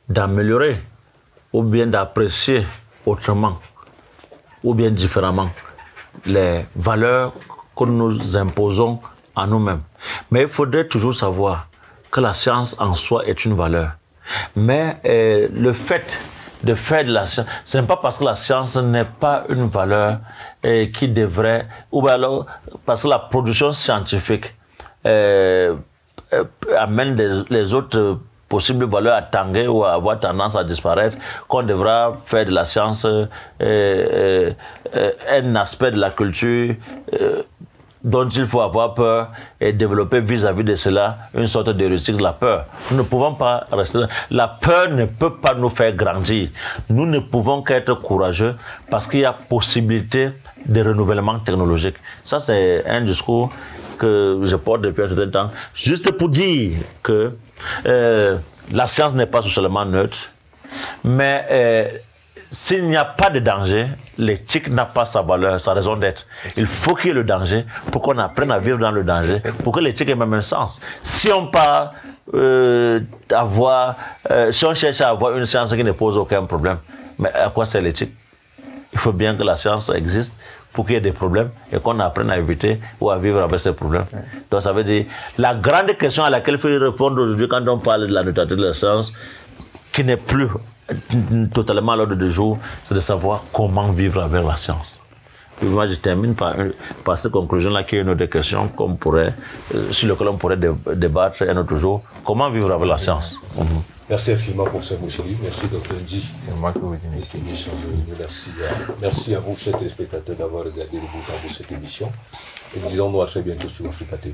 d'améliorer ou bien d'apprécier autrement ou bien différemment les valeurs que nous imposons à nous-mêmes. Mais il faudrait toujours savoir que la science en soi est une valeur. Mais le fait de faire de la science, ce n'est pas parce que la science n'est pas une valeur qui devrait, ou bien alors parce que la production scientifique amène les autres possibles valeurs à tanguer ou à avoir tendance à disparaître, qu'on devra faire de la science un aspect de la culture dont il faut avoir peur et développer vis-à-vis de cela une sorte d'heuristique de la peur. Nous ne pouvons pas rester là. La peur ne peut pas nous faire grandir. Nous ne pouvons qu'être courageux parce qu'il y a possibilité de renouvellement technologique. Ça, c'est un discours que je porte depuis un certain temps, juste pour dire que la science n'est pas seulement neutre, mais s'il n'y a pas de danger, l'éthique n'a pas sa valeur, sa raison d'être. Il faut qu'il y ait le danger pour qu'on apprenne à vivre dans le danger, pour que l'éthique ait même un sens. Si on part si on cherche à avoir une science qui ne pose aucun problème, mais à quoi sert l'éthique? Il faut bien que la science existe pour qu'il y ait des problèmes et qu'on apprenne à éviter ou à vivre avec ces problèmes. Donc ça veut dire, la grande question à laquelle il faut répondre aujourd'hui quand on parle de la neutralité de la science, qui n'est plus totalement à l'ordre du jour, c'est de savoir comment vivre avec la science. Et moi, je termine par cette conclusion-là, qui est une autre question sur laquelle on pourrait débattre un autre jour. Comment vivre avec la science? Merci infiniment, professeur Moucheli. Merci, Dr. Ndji. C'est moi qui vous dis merci. Merci à vous, chers téléspectateurs, d'avoir regardé le bout de cette émission. Et disons-nous à très bientôt sur Africa TV.